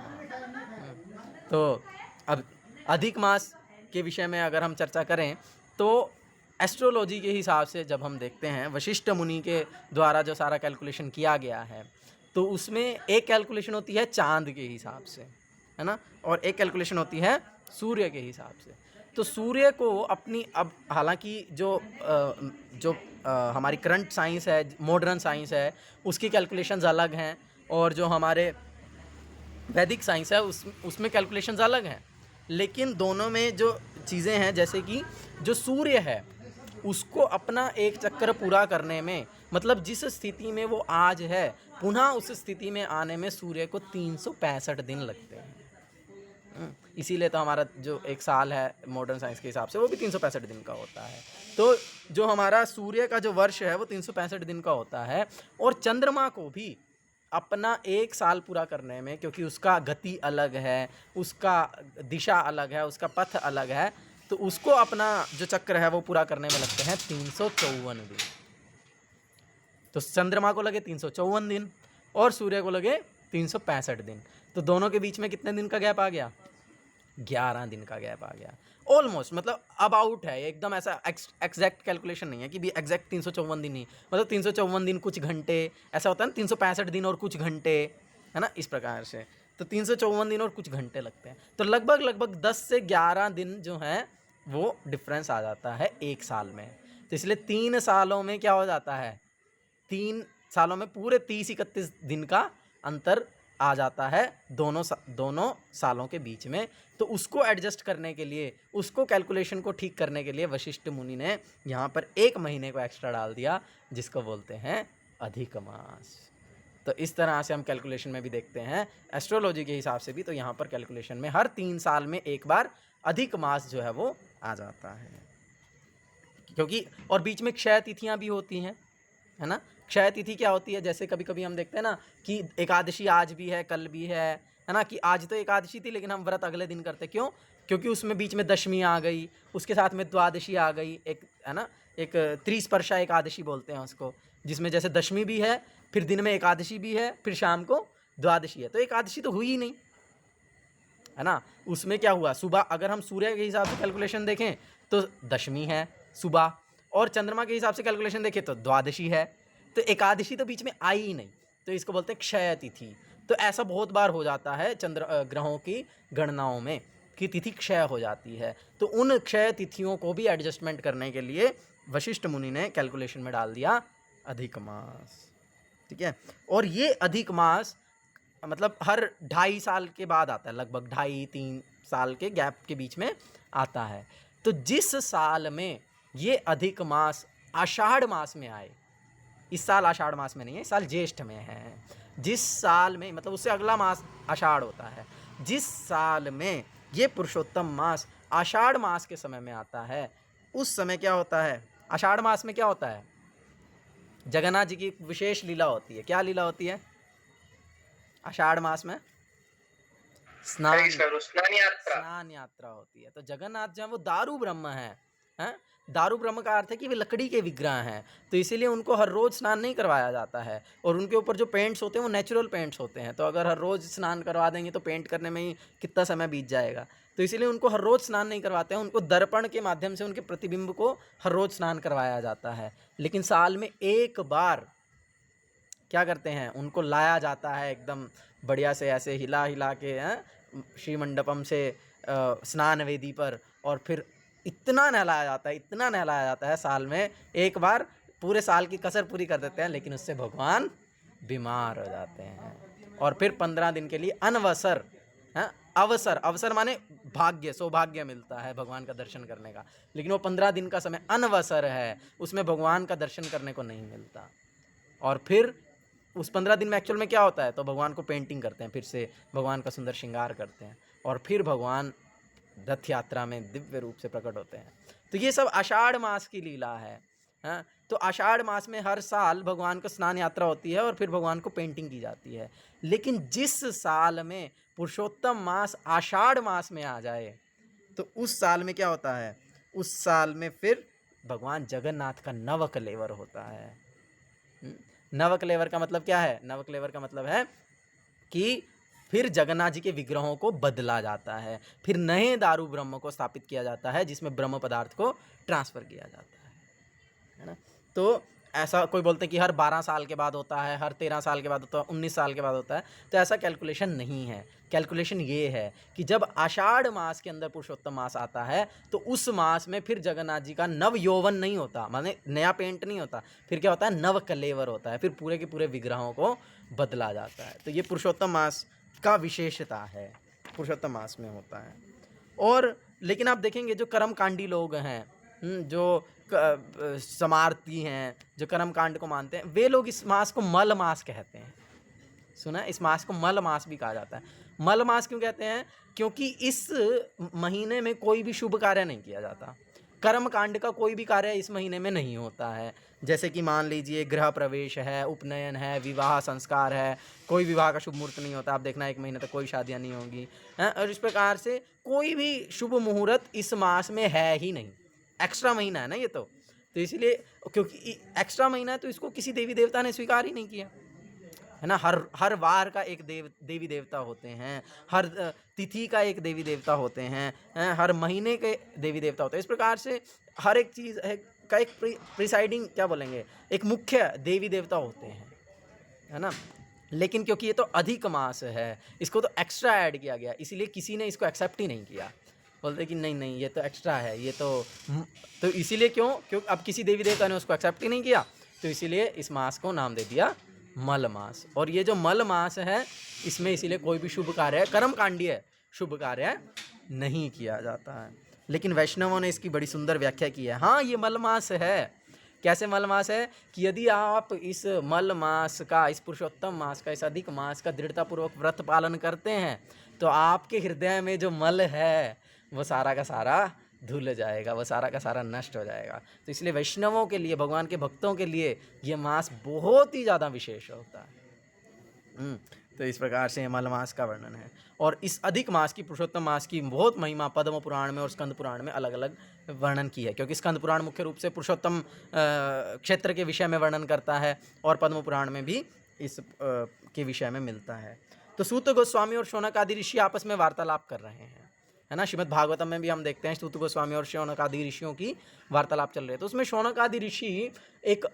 तो अब अधिक मास के विषय में अगर हम चर्चा करें तो एस्ट्रोलॉजी के हिसाब से जब हम देखते हैं, वशिष्ठ मुनि के द्वारा जो सारा कैलकुलेशन किया गया है, तो उसमें एक कैलकुलेशन होती है चांद के हिसाब से, है ना, और एक कैलकुलेशन होती है सूर्य के हिसाब से। तो सूर्य को अपनी, अब हालांकि जो हमारी करंट साइंस है, मॉडर्न साइंस है, उसकी कैलकुलेशंस अलग हैं, और जो हमारे वैदिक साइंस है उसमें कैलकुलेशंस अलग हैं। लेकिन दोनों में जो चीज़ें हैं, जैसे कि जो सूर्य है उसको अपना एक चक्कर पूरा करने में, मतलब जिस स्थिति में वो आज है पुनः उस स्थिति में आने में सूर्य को 365 दिन लगते हैं। इसीलिए तो हमारा जो एक साल है मॉडर्न साइंस के हिसाब से वो भी 365 दिन का होता है। तो जो हमारा सूर्य का जो वर्ष है वो 365 दिन का होता है। और चंद्रमा को भी अपना एक साल पूरा करने में, क्योंकि उसका गति अलग है, उसका दिशा अलग है, उसका पथ अलग है, तो उसको अपना जो चक्र है वो पूरा करने में लगते हैं 354 दिन। तो चंद्रमा को लगे 354 दिन और सूर्य को लगे 365 दिन। तो दोनों के बीच में कितने दिन का गैप आ गया? 11 दिन का गैप आ गया। ऑलमोस्ट, मतलब अबाउट है, एकदम ऐसा एग्जैक्ट कैलकुलेशन नहीं है कि भी एग्जैक्ट 354 दिन ही, मतलब 354 दिन कुछ घंटे, ऐसा होता है ना, 365 दिन और कुछ घंटे, है ना, इस प्रकार से। तो 354 दिन और कुछ घंटे लगते हैं। तो लगभग 10 से 11 दिन जो हैं वो डिफरेंस आ जाता है एक साल में। तो इसलिए 3 सालों में क्या हो जाता है, 3 सालों में पूरे 30-31 दिन का अंतर आ जाता है दोनों सालों के बीच में। तो उसको एडजस्ट करने के लिए, उसको कैलकुलेशन को ठीक करने के लिए वशिष्ठ मुनि ने यहाँ पर 1 महीने को एक्स्ट्रा डाल दिया, जिसको बोलते हैं अधिक मास। तो इस तरह से हम कैलकुलेशन में भी देखते हैं, एस्ट्रोलॉजी के हिसाब से भी। तो यहाँ पर कैलकुलेशन में हर 3 साल में एक बार अधिक मास जो है वो आ जाता है, क्योंकि और बीच में क्षय तिथियाँ भी होती हैं, है ना। क्षय तिथि क्या होती है, जैसे कभी कभी हम देखते हैं ना कि एकादशी आज भी है, कल भी है ना, कि आज तो एकादशी थी लेकिन हम व्रत अगले दिन करते, क्यों? क्योंकि उसमें बीच में दशमी आ गई, उसके साथ में द्वादशी आ गई, एक है ना, एक त्रिस्पर्शा एकादशी बोलते हैं उसको, जिसमें जैसे दशमी भी है, फिर दिन में एकादशी भी है, फिर शाम को द्वादशी है, तो एकादशी तो हुई ही नहीं, है ना। उसमें क्या हुआ, सुबह अगर हम सूर्य के हिसाब से कैलकुलेशन देखें तो दशमी है सुबह, और चंद्रमा के हिसाब से कैलकुलेशन देखें तो द्वादशी है, तो एकादशी तो बीच में आई ही नहीं, तो इसको बोलते हैं क्षय तिथि। तो ऐसा बहुत बार हो जाता है ग्रहों की गणनाओं में कि तिथि क्षय हो जाती है, तो उन क्षय तिथियों को भी एडजस्टमेंट करने के लिए वशिष्ठ मुनि ने कैलकुलेशन में डाल दिया अधिक मास, ठीक है। और ये अधिक मास मतलब हर 2.5 साल के बाद आता है, लगभग 2.5-3 साल के गैप के बीच में आता है। तो जिस साल में ये अधिक मास आषाढ़ मास में आए, इस साल आषाढ़ मास में नहीं है, इस साल ज्येष्ठ में है, जिस साल में मतलब उससे अगला मास आषाढ़ होता है, जिस साल में ये पुरुषोत्तम मास आषाढ़ मास के समय में आता है, उस समय क्या होता है, आषाढ़ मास में क्या होता है, जगन्नाथ जी की विशेष लीला होती है। क्या लीला होती है आषाढ़ मास में? स्नान स्नान यात्रा होती है। तो जगन्नाथ जी वो दारू ब्रह्म हैं, दारू ब्रह्म का अर्थ है कि वे लकड़ी के विग्रह हैं, तो इसीलिए उनको हर रोज़ स्नान नहीं करवाया जाता है, और उनके ऊपर जो पेंट्स होते हैं वो नेचुरल पेंट्स होते हैं, तो अगर हर रोज़ स्नान करवा देंगे तो पेंट करने में ही कितना समय बीत जाएगा, तो इसीलिए उनको हर रोज़ स्नान नहीं करवाते हैं, उनको दर्पण के माध्यम से उनके प्रतिबिंब को हर रोज़ स्नान करवाया जाता है। लेकिन साल में एक बार क्या करते हैं, उनको लाया जाता है एकदम बढ़िया से ऐसे हिला हिला के श्री मंडपम से स्नान वेदी पर, और फिर इतना नहलाया जाता है साल में एक बार, पूरे साल की कसर पूरी कर देते हैं, लेकिन उससे भगवान बीमार हो जाते हैं, और फिर 15 दिन के लिए अनवसर अवसर, अवसर माने भाग्य, सौभाग्य मिलता है भगवान का दर्शन करने का, लेकिन वो 15 दिन का समय अनवसर है, उसमें भगवान का दर्शन करने को नहीं मिलता। और फिर उस 15 दिन में एक्चुअल में क्या होता है, तो भगवान को पेंटिंग करते हैं, फिर से भगवान का सुंदर श्रृंगार करते हैं, और फिर भगवान रथ यात्रा में दिव्य रूप से प्रकट होते हैं। तो ये सब आषाढ़ मास की लीला है, हाँ। तो आषाढ़ मास में हर साल भगवान का स्नान यात्रा होती है, और फिर भगवान को पेंटिंग की जाती है। लेकिन जिस साल में पुरुषोत्तम मास आषाढ़ मास में आ जाए, तो उस साल में क्या होता है, उस साल में फिर भगवान जगन्नाथ का नवकलेवर होता है। नवकलेवर का मतलब क्या है, नवकलेवर का मतलब है कि फिर जगन्नाथ जी के विग्रहों को बदला जाता है, फिर नए दारू ब्रह्म को स्थापित किया जाता है, जिसमें ब्रह्म पदार्थ को ट्रांसफ़र किया जाता है ना। तो ऐसा कोई बोलते हैं कि हर 12 साल के बाद होता है, हर 13 साल के बाद होता है, 19 साल के बाद होता है, तो ऐसा कैलकुलेशन नहीं है। कैलकुलेशन ये है कि जब आषाढ़ मास के अंदर पुरुषोत्तम मास आता है, तो उस मास में फिर जगन्नाथ जी का नव यौवन नहीं होता, माने नया पेंट नहीं होता, फिर क्या होता है, नव कलेवर होता है, फिर पूरे के पूरे विग्रहों को बदला जाता है। तो ये पुरुषोत्तम मास का विशेषता है, पुरुषोत्तम मास में होता है। और लेकिन आप देखेंगे जो कर्मकांडी लोग हैं, जो समार्थी हैं, जो कर्म कांड को मानते हैं, वे लोग इस मास को मल मास कहते हैं। सुना है, इस मास को मल मास भी कहा जाता है। मल मास क्यों कहते हैं, क्योंकि इस महीने में कोई भी शुभ कार्य नहीं किया जाता, कर्म कांड का कोई भी कार्य इस महीने में नहीं होता है। जैसे कि मान लीजिए गृह प्रवेश है, उपनयन है, विवाह संस्कार है, कोई विवाह का शुभ मुहूर्त नहीं होता, आप देखना 1 महीने तक कोई शादियाँ नहीं होंगी, और इस प्रकार से कोई भी शुभ मुहूर्त इस मास में है ही नहीं। एक्स्ट्रा महीना है ना ये तो इसीलिए, क्योंकि एक्स्ट्रा महीना है तो इसको किसी देवी देवता ने स्वीकार ही नहीं किया, है ना। हर वार का एक देवी देवता होते हैं, हर तिथि का एक देवी देवता होते हैं, हर महीने के देवी देवता होते हैं। इस प्रकार से हर एक चीज़ का एक प्रिसाइडिंग क्या बोलेंगे, एक मुख्य देवी देवता होते हैं, है ना। लेकिन क्योंकि ये तो अधिक मास है, इसको तो एक्स्ट्रा ऐड किया गया, इसीलिए किसी ने इसको एक्सेप्ट ही नहीं किया, बोलते कि नहीं नहीं ये तो एक्स्ट्रा है, ये तो इसीलिए क्योंकि अब किसी देवी देवता ने उसको एक्सेप्ट ही नहीं किया, तो इसीलिए इस मास को नाम दे दिया मल मास। और ये जो मल मास है, इसमें इसीलिए कोई भी शुभ कार्य, कर्मकांडीय शुभ कार्य नहीं किया जाता है। लेकिन वैष्णवों ने इसकी बड़ी सुंदर व्याख्या की है। हाँ, ये मल मास है। कैसे मल मास है कि यदि आप इस मल मास का, इस पुरुषोत्तम मास का, इस अधिक मास का दृढ़तापूर्वक व्रत पालन करते हैं, तो आपके हृदय में जो मल है वो सारा का सारा धुल जाएगा, वो सारा का सारा नष्ट हो जाएगा। तो इसलिए वैष्णवों के लिए, भगवान के भक्तों के लिए ये मास बहुत ही ज़्यादा विशेष होता है। तो इस प्रकार से मलमास का वर्णन है। और इस अधिक मास की, पुरुषोत्तम मास की बहुत महिमा पद्म पुराण में और स्कंद पुराण में अलग अलग वर्णन की है, क्योंकि स्कंद पुराण मुख्य रूप से पुरुषोत्तम क्षेत्र के विषय में वर्णन करता है और पद्म पुराण में भी इस के विषय में मिलता है। तो सूत गोस्वामी और शौनक आदि ऋषि आपस में वार्तालाप कर रहे हैं, है ना। श्रीमद् भागवतम में भी हम देखते हैं सूत गोस्वामी और शौनक आदि ऋषियों की वार्तालाप चल रहे हैं। तो उसमें शौनक आदि ऋषि एक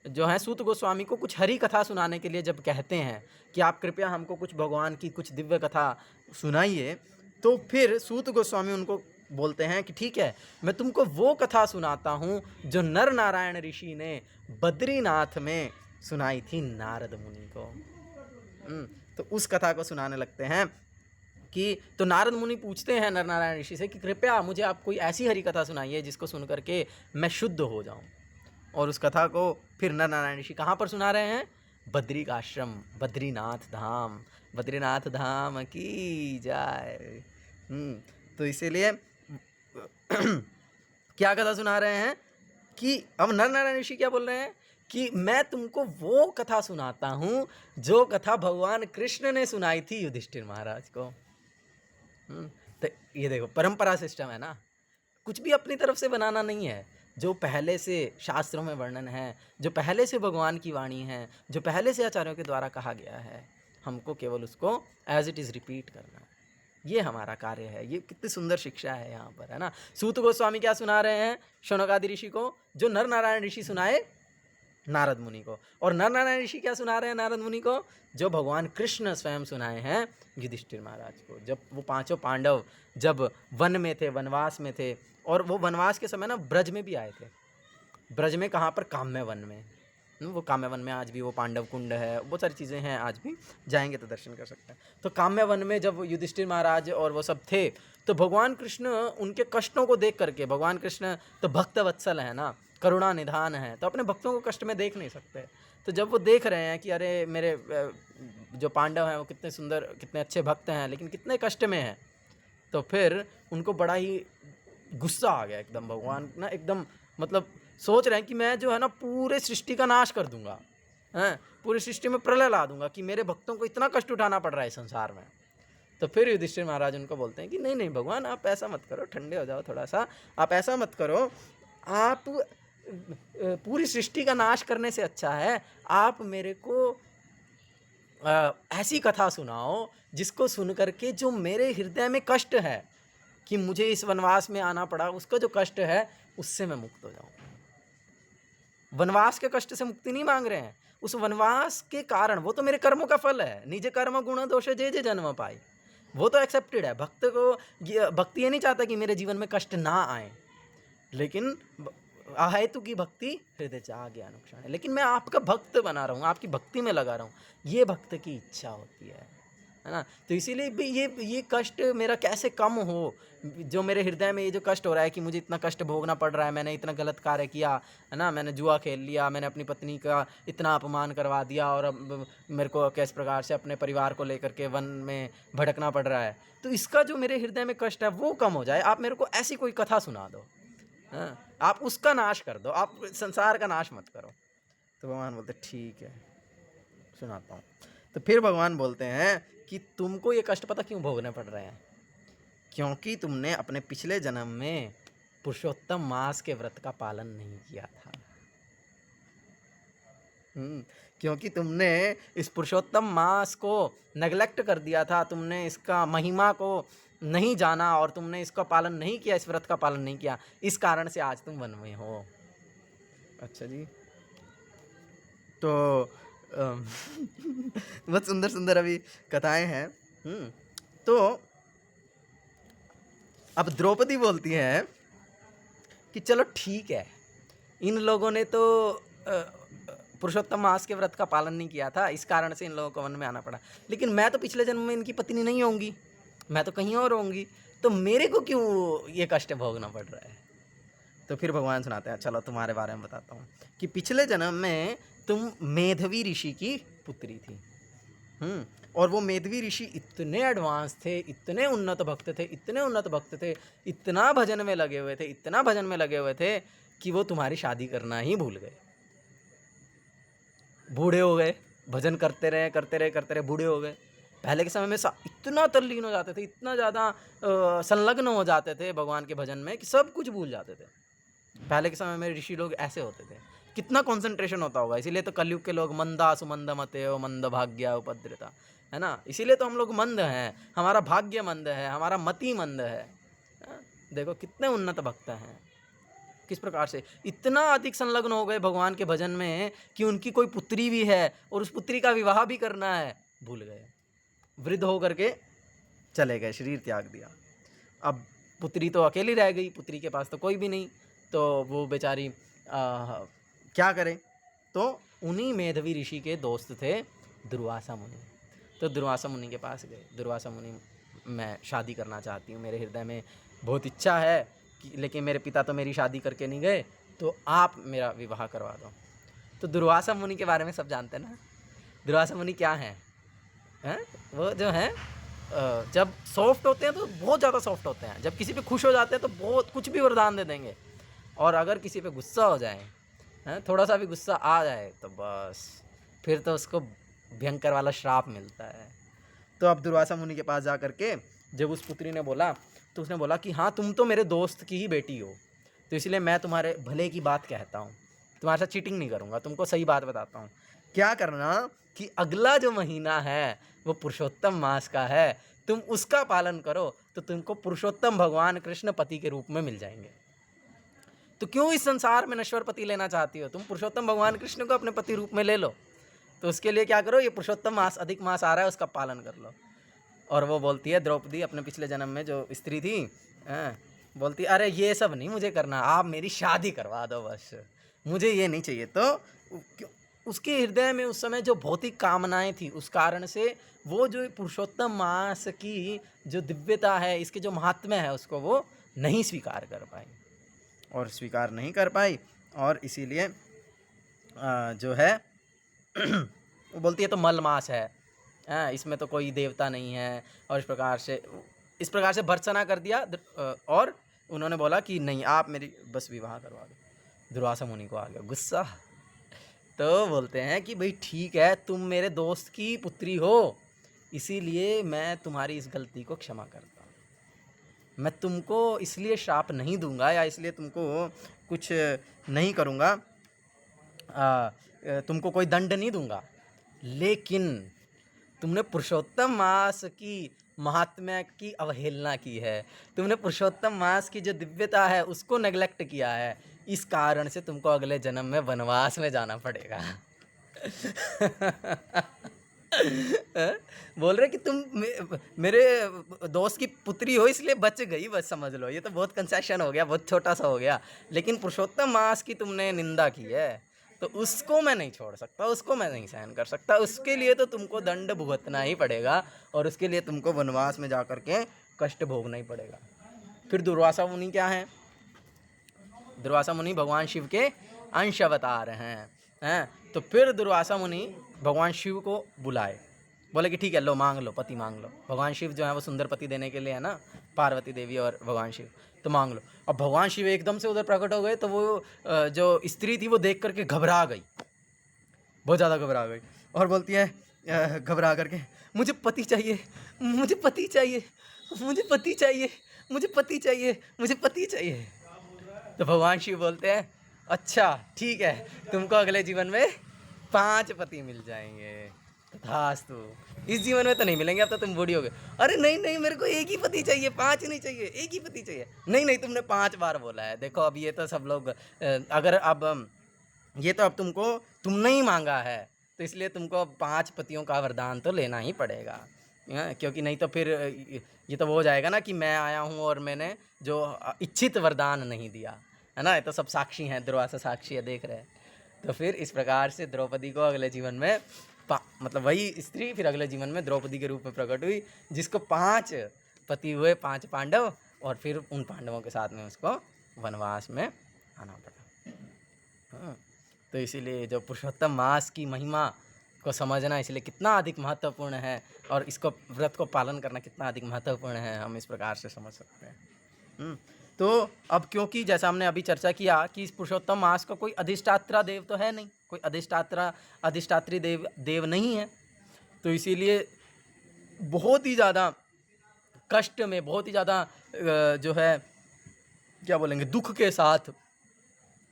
जो है सूत गोस्वामी को कुछ हरि कथा सुनाने के लिए जब कहते हैं कि आप कृपया हमको कुछ भगवान की कुछ दिव्य कथा सुनाइए, तो फिर सूत गोस्वामी उनको बोलते हैं कि ठीक है, मैं तुमको वो कथा सुनाता हूँ जो नर नारायण ऋषि ने बद्रीनाथ में सुनाई थी नारद मुनि को। तो उस कथा को सुनाने लगते हैं कि तो नारद मुनि पूछते हैं नर नारायण ऋषि से कि कृपया मुझे आप कोई ऐसी हरि कथा सुनाइए जिसको सुन करके मैं शुद्ध हो जाऊं। और उस कथा को फिर नर नारायण ऋषि कहाँ पर सुना रहे हैं? बद्री का आश्रम, बद्रीनाथ धाम, बद्रीनाथ धाम की जय। तो इसीलिए क्या कथा सुना रहे हैं कि अब नर नारायण ऋषि क्या बोल रहे हैं कि मैं तुमको वो कथा सुनाता हूँ जो कथा भगवान कृष्ण ने सुनाई थी युधिष्ठिर महाराज को। तो ये देखो परंपरा सिस्टम है ना, कुछ भी अपनी तरफ से बनाना नहीं है। जो पहले से शास्त्रों में वर्णन है, जो पहले से भगवान की वाणी है, जो पहले से आचार्यों के द्वारा कहा गया है, हमको केवल उसको एज इट इज़ रिपीट करना है। ये हमारा कार्य है। ये कितनी सुंदर शिक्षा है यहाँ पर, है ना। सूत गोस्वामी क्या सुना रहे हैं शौनक आदि ऋषि को? जो नर नारायण ऋषि सुनाए नारद मुनि को। और नर नारायण ऋषि क्या सुना रहे हैं नारद मुनि को? जो भगवान कृष्ण स्वयं सुनाए हैं युधिष्ठिर महाराज को। जब वो पांचों पांडव जब वन में थे, वनवास में थे, और वो वनवास के समय ना ब्रज में भी आए थे। ब्रज में कहाँ पर? काम्य वन में। वो काम्य वन में आज भी वो पांडव कुंड है, बहुत सारी चीज़ें हैं, आज भी जाएंगे तो दर्शन कर सकते हैं। तो काम्य वन में जब युधिष्ठिर महाराज और वो सब थे, तो भगवान कृष्ण उनके कष्टों को देख करके, भगवान कृष्ण तो भक्त वत्सल है ना, करुणा निधान है, तो अपने भक्तों को कष्ट में देख नहीं सकते। तो जब वो देख रहे हैं कि अरे मेरे जो पांडव हैं वो कितने सुंदर, कितने अच्छे भक्त हैं, लेकिन कितने कष्ट में हैं, तो फिर उनको बड़ा ही गुस्सा आ गया एकदम। भगवान ना एकदम मतलब सोच रहे हैं कि मैं जो है ना पूरे सृष्टि का नाश कर दूंगा, हैं, पूरी सृष्टि में प्रलय ला दूंगा कि मेरे भक्तों को इतना कष्ट उठाना पड़ रहा है संसार में। तो फिर युधिष्ठिर महाराज उनको बोलते हैं कि नहीं नहीं भगवान, आप ऐसा मत करो, ठंडे हो जाओ थोड़ा सा, आप ऐसा मत करो। आप पूरी सृष्टि का नाश करने से अच्छा है आप मेरे को ऐसी कथा सुनाओ जिसको सुन करके जो मेरे हृदय में कष्ट है कि मुझे इस वनवास में आना पड़ा, उसका जो कष्ट है उससे मैं मुक्त हो जाऊं। वनवास के कष्ट से मुक्ति नहीं मांग रहे हैं, उस वनवास के कारण, वो तो मेरे कर्मों का फल है, निज कर्म गुण दोष जे जे जन्म पाई, वो तो एक्सेप्टेड है। भक्त को भक्ति ये नहीं चाहता कि मेरे जीवन में कष्ट ना आए, लेकिन अहेतु की भक्ति हृदय जागे अनुक्षण है। लेकिन मैं आपका भक्त बना रहा हूँ, आपकी भक्ति में लगा रहा हूँ, ये भक्त की इच्छा होती है ना। तो इसीलिए भी ये कष्ट मेरा कैसे कम हो, जो मेरे हृदय में ये जो कष्ट हो रहा है कि मुझे इतना कष्ट भोगना पड़ रहा है, मैंने इतना गलत कार्य किया है ना, मैंने जुआ खेल लिया, मैंने अपनी पत्नी का इतना अपमान करवा दिया, और अब मेरे को किस प्रकार से अपने परिवार को लेकर के वन में भटकना पड़ रहा है, तो इसका जो मेरे हृदय में कष्ट है वो कम हो जाए। आप मेरे को ऐसी कोई कथा सुना दो, हाँ, आप उसका नाश कर दो, आप संसार का नाश मत करो। तो भगवान बोलते ठीक है सुनाता हूँ। तो फिर भगवान बोलते हैं कि तुमको ये कष्ट पता क्यों भोगने पड़ रहे हैं? क्योंकि तुमने अपने पिछले जन्म में पुरुषोत्तम मास के व्रत का पालन नहीं किया था। क्योंकि तुमने इस पुरुषोत्तम मास को नेग्लेक्ट कर दिया था, तुमने इसका महिमा को नहीं जाना और तुमने इसका पालन नहीं किया, इस व्रत का पालन नहीं किया, इस कारण से आज तुम वन में हो। अच्छा जी, तो बहुत सुंदर सुंदर अभी कथाएं हैं। तो अब द्रौपदी बोलती हैं कि चलो ठीक है, इन लोगों ने तो पुरुषोत्तम मास के व्रत का पालन नहीं किया था, इस कारण से इन लोगों को वन में आना पड़ा, लेकिन मैं तो पिछले जन्म में इनकी पत्नी नहीं होंगी, मैं तो कहीं और होंगी, तो मेरे को क्यों ये कष्ट भोगना पड़ रहा है? तो फिर भगवान सुनाते हैं, चलो तुम्हारे बारे में बताता हूँ कि पिछले जन्म में तुम मेधवी ऋषि की पुत्री थी। और वो मेधवी ऋषि इतने एडवांस थे, इतने उन्नत भक्त थे, इतने उन्नत भक्त थे, इतना भजन में लगे हुए थे, इतना भजन में लगे हुए थे कि वो तुम्हारी शादी करना ही भूल गए। बूढ़े हो गए, भजन करते रहे करते रहे करते रहे, बूढ़े हो गए। पहले के समय में इतना तल्लीन हो जाते थे, इतना ज़्यादा संलग्न हो जाते थे भगवान के भजन में कि सब कुछ भूल जाते थे। पहले के समय में ऋषि लोग ऐसे होते थे, कितना कंसंट्रेशन होता होगा। इसीलिए तो कलयुग के लोग मंदा सुमंद मते हो मंद भाग्य उपद्रता, है ना। इसीलिए तो हम लोग मंद हैं, हमारा भाग्य मंद है, हमारा मति मंद है। देखो कितने उन्नत भक्त हैं, किस प्रकार से इतना अधिक संलग्न हो गए भगवान के भजन में कि उनकी कोई पुत्री भी है और उस पुत्री का विवाह भी करना है, भूल गए, वृद्ध होकर के चले गए, शरीर त्याग दिया। अब पुत्री तो अकेली रह गई, पुत्री के पास तो कोई भी नहीं, तो वो बेचारी क्या करे। तो उन्हीं मेधवी ऋषि के दोस्त थे दुर्वासा मुनि। तो दुर्वासा मुनि के पास गए, दुर्वासा मुनि मैं शादी करना चाहती हूँ, मेरे हृदय में बहुत इच्छा है कि, लेकिन मेरे पिता तो मेरी शादी करके नहीं गए, तो आप मेरा विवाह करवा दो। तो दुर्वासा मुनि के बारे में सब जानते हैं ना। दुर्वासा मुनि क्या हैं? वो जो हैं जब सॉफ्ट होते हैं तो बहुत ज़्यादा सॉफ्ट होते हैं, जब किसी पे खुश हो जाते हैं तो बहुत कुछ भी वरदान दे देंगे, और अगर किसी पे गुस्सा हो जाए, थोड़ा सा भी गुस्सा आ जाए तो बस फिर तो उसको भयंकर वाला श्राप मिलता है। तो अब दुर्वासा मुनि के पास जा कर के जब उस पुत्री ने बोला, तो उसने बोला कि हाँ तुम तो मेरे दोस्त की ही बेटी हो, तो इसलिए मैं तुम्हारे भले की बात कहता हूँ, तुम्हारे साथ चीटिंग नहीं करूँगा, तुमको सही बात बताता हूँ। क्या करना कि अगला जो महीना है वो पुरुषोत्तम मास का है, तुम उसका पालन करो तो तुमको पुरुषोत्तम भगवान कृष्ण पति के रूप में मिल जाएंगे। तो क्यों इस संसार में नश्वर पति लेना चाहती हो? तुम पुरुषोत्तम भगवान कृष्ण को अपने पति रूप में ले लो। तो उसके लिए क्या करो, ये पुरुषोत्तम मास, अधिक मास आ रहा है, उसका पालन कर लो। और वो बोलती है द्रौपदी, अपने पिछले जन्म में जो स्त्री थी, बोलती अरे ये सब नहीं मुझे करना, आप मेरी शादी करवा दो बस, मुझे ये नहीं चाहिए। तो उसके हृदय में उस समय जो भौतिक कामनाएं थी, उस कारण से वो जो पुरुषोत्तम मास की जो दिव्यता है, इसके जो महात्म्य है, उसको वो नहीं स्वीकार कर पाई, और स्वीकार नहीं कर पाई, और इसीलिए जो है वो बोलती है तो मल मास है, इसमें तो कोई देवता नहीं है, और इस प्रकार से भर्त्सना कर दिया। और उन्होंने बोला कि नहीं, आप मेरी बस विवाह करवा दो। दुर्वासा मुनि को आ गया गुस्सा। तो बोलते हैं कि भाई ठीक है, तुम मेरे दोस्त की पुत्री हो, इसीलिए मैं तुम्हारी इस गलती को क्षमा करता हूँ, मैं तुमको इसलिए श्राप नहीं दूंगा या इसलिए तुमको कुछ नहीं करूँगा, तुमको कोई दंड नहीं दूंगा, लेकिन तुमने पुरुषोत्तम मास की महात्म्य की अवहेलना की है, तुमने पुरुषोत्तम मास की जो दिव्यता है उसको नेग्लेक्ट किया है, इस कारण से तुमको अगले जन्म में वनवास में जाना पड़ेगा। बोल रहे कि तुम मेरे दोस्त की पुत्री हो इसलिए बच गई, बस समझ लो, ये तो बहुत कंसेशन हो गया, बहुत छोटा सा हो गया, लेकिन पुरुषोत्तम मास की तुमने निंदा की है, तो उसको मैं नहीं छोड़ सकता, उसको मैं नहीं सहन कर सकता, उसके लिए तो तुमको दंड भुगतना ही पड़ेगा, और उसके लिए तुमको वनवास में जा कर के कष्ट भोगना ही पड़ेगा। फिर दुर्वासा मुनि क्या है? दुर्वासा मुनि भगवान शिव के अंश अवतार हैं। तो फिर दुर्वासा मुनि भगवान शिव को बुलाए, बोले कि ठीक है, लो मांग लो, पति मांग लो। भगवान शिव जो है वो सुंदर पति देने के लिए है ना, पार्वती देवी और भगवान शिव, तो मांग लो। अब भगवान शिव एकदम से उधर प्रकट हो गए, तो वो जो स्त्री थी वो देख करके घबरा गई, बहुत ज़्यादा घबरा गई, और बोलती है घबरा करके, मुझे पति चाहिए, मुझे पति चाहिए, मुझे पति चाहिए, मुझे पति चाहिए, मुझे पति चाहिए। तो भगवान शिव बोलते हैं अच्छा ठीक है, तुमको अगले जीवन में 5 पति मिल जाएंगे, तथास्तु। इस जीवन में तो नहीं मिलेंगे, अब तो तुम बूढ़ी हो गए। अरे नहीं नहीं, मेरे को एक ही पति चाहिए, 5 नहीं चाहिए, एक ही पति चाहिए। नहीं नहीं, तुमने 5 बार बोला है, देखो अब ये तो सब लोग, अगर अब ये तो अब तुमने ही मांगा है, तो इसलिए तुमको 5 पतियों का वरदान तो लेना ही पड़ेगा, क्योंकि नहीं तो फिर ये तो वो हो जाएगा ना कि मैं आया हूँ और मैंने जो इच्छित वरदान नहीं दिया, है ना। ये तो सब साक्षी हैं, दुर्वासा साक्षी है, देख रहे हैं। तो फिर इस प्रकार से द्रौपदी को अगले जीवन में मतलब वही स्त्री फिर अगले जीवन में द्रौपदी के रूप में प्रकट हुई, जिसको 5 पति हुए, 5 पांडव, और फिर उन पांडवों के साथ में उसको वनवास में आना पड़ा। तो इसीलिए जो पुरुषोत्तम मास की महिमा को समझना इसलिए कितना अधिक महत्वपूर्ण है, और इसको व्रत को पालन करना कितना अधिक महत्वपूर्ण है, हम इस प्रकार से समझ सकते हैं। तो अब क्योंकि जैसा हमने अभी चर्चा किया कि इस पुरुषोत्तम मास का कोई अधिष्ठात्रा देव तो है नहीं, कोई अधिष्ठात्री देव नहीं है, तो इसीलिए बहुत ही ज़्यादा कष्ट में, बहुत ही ज़्यादा जो है क्या बोलेंगे, दुख के साथ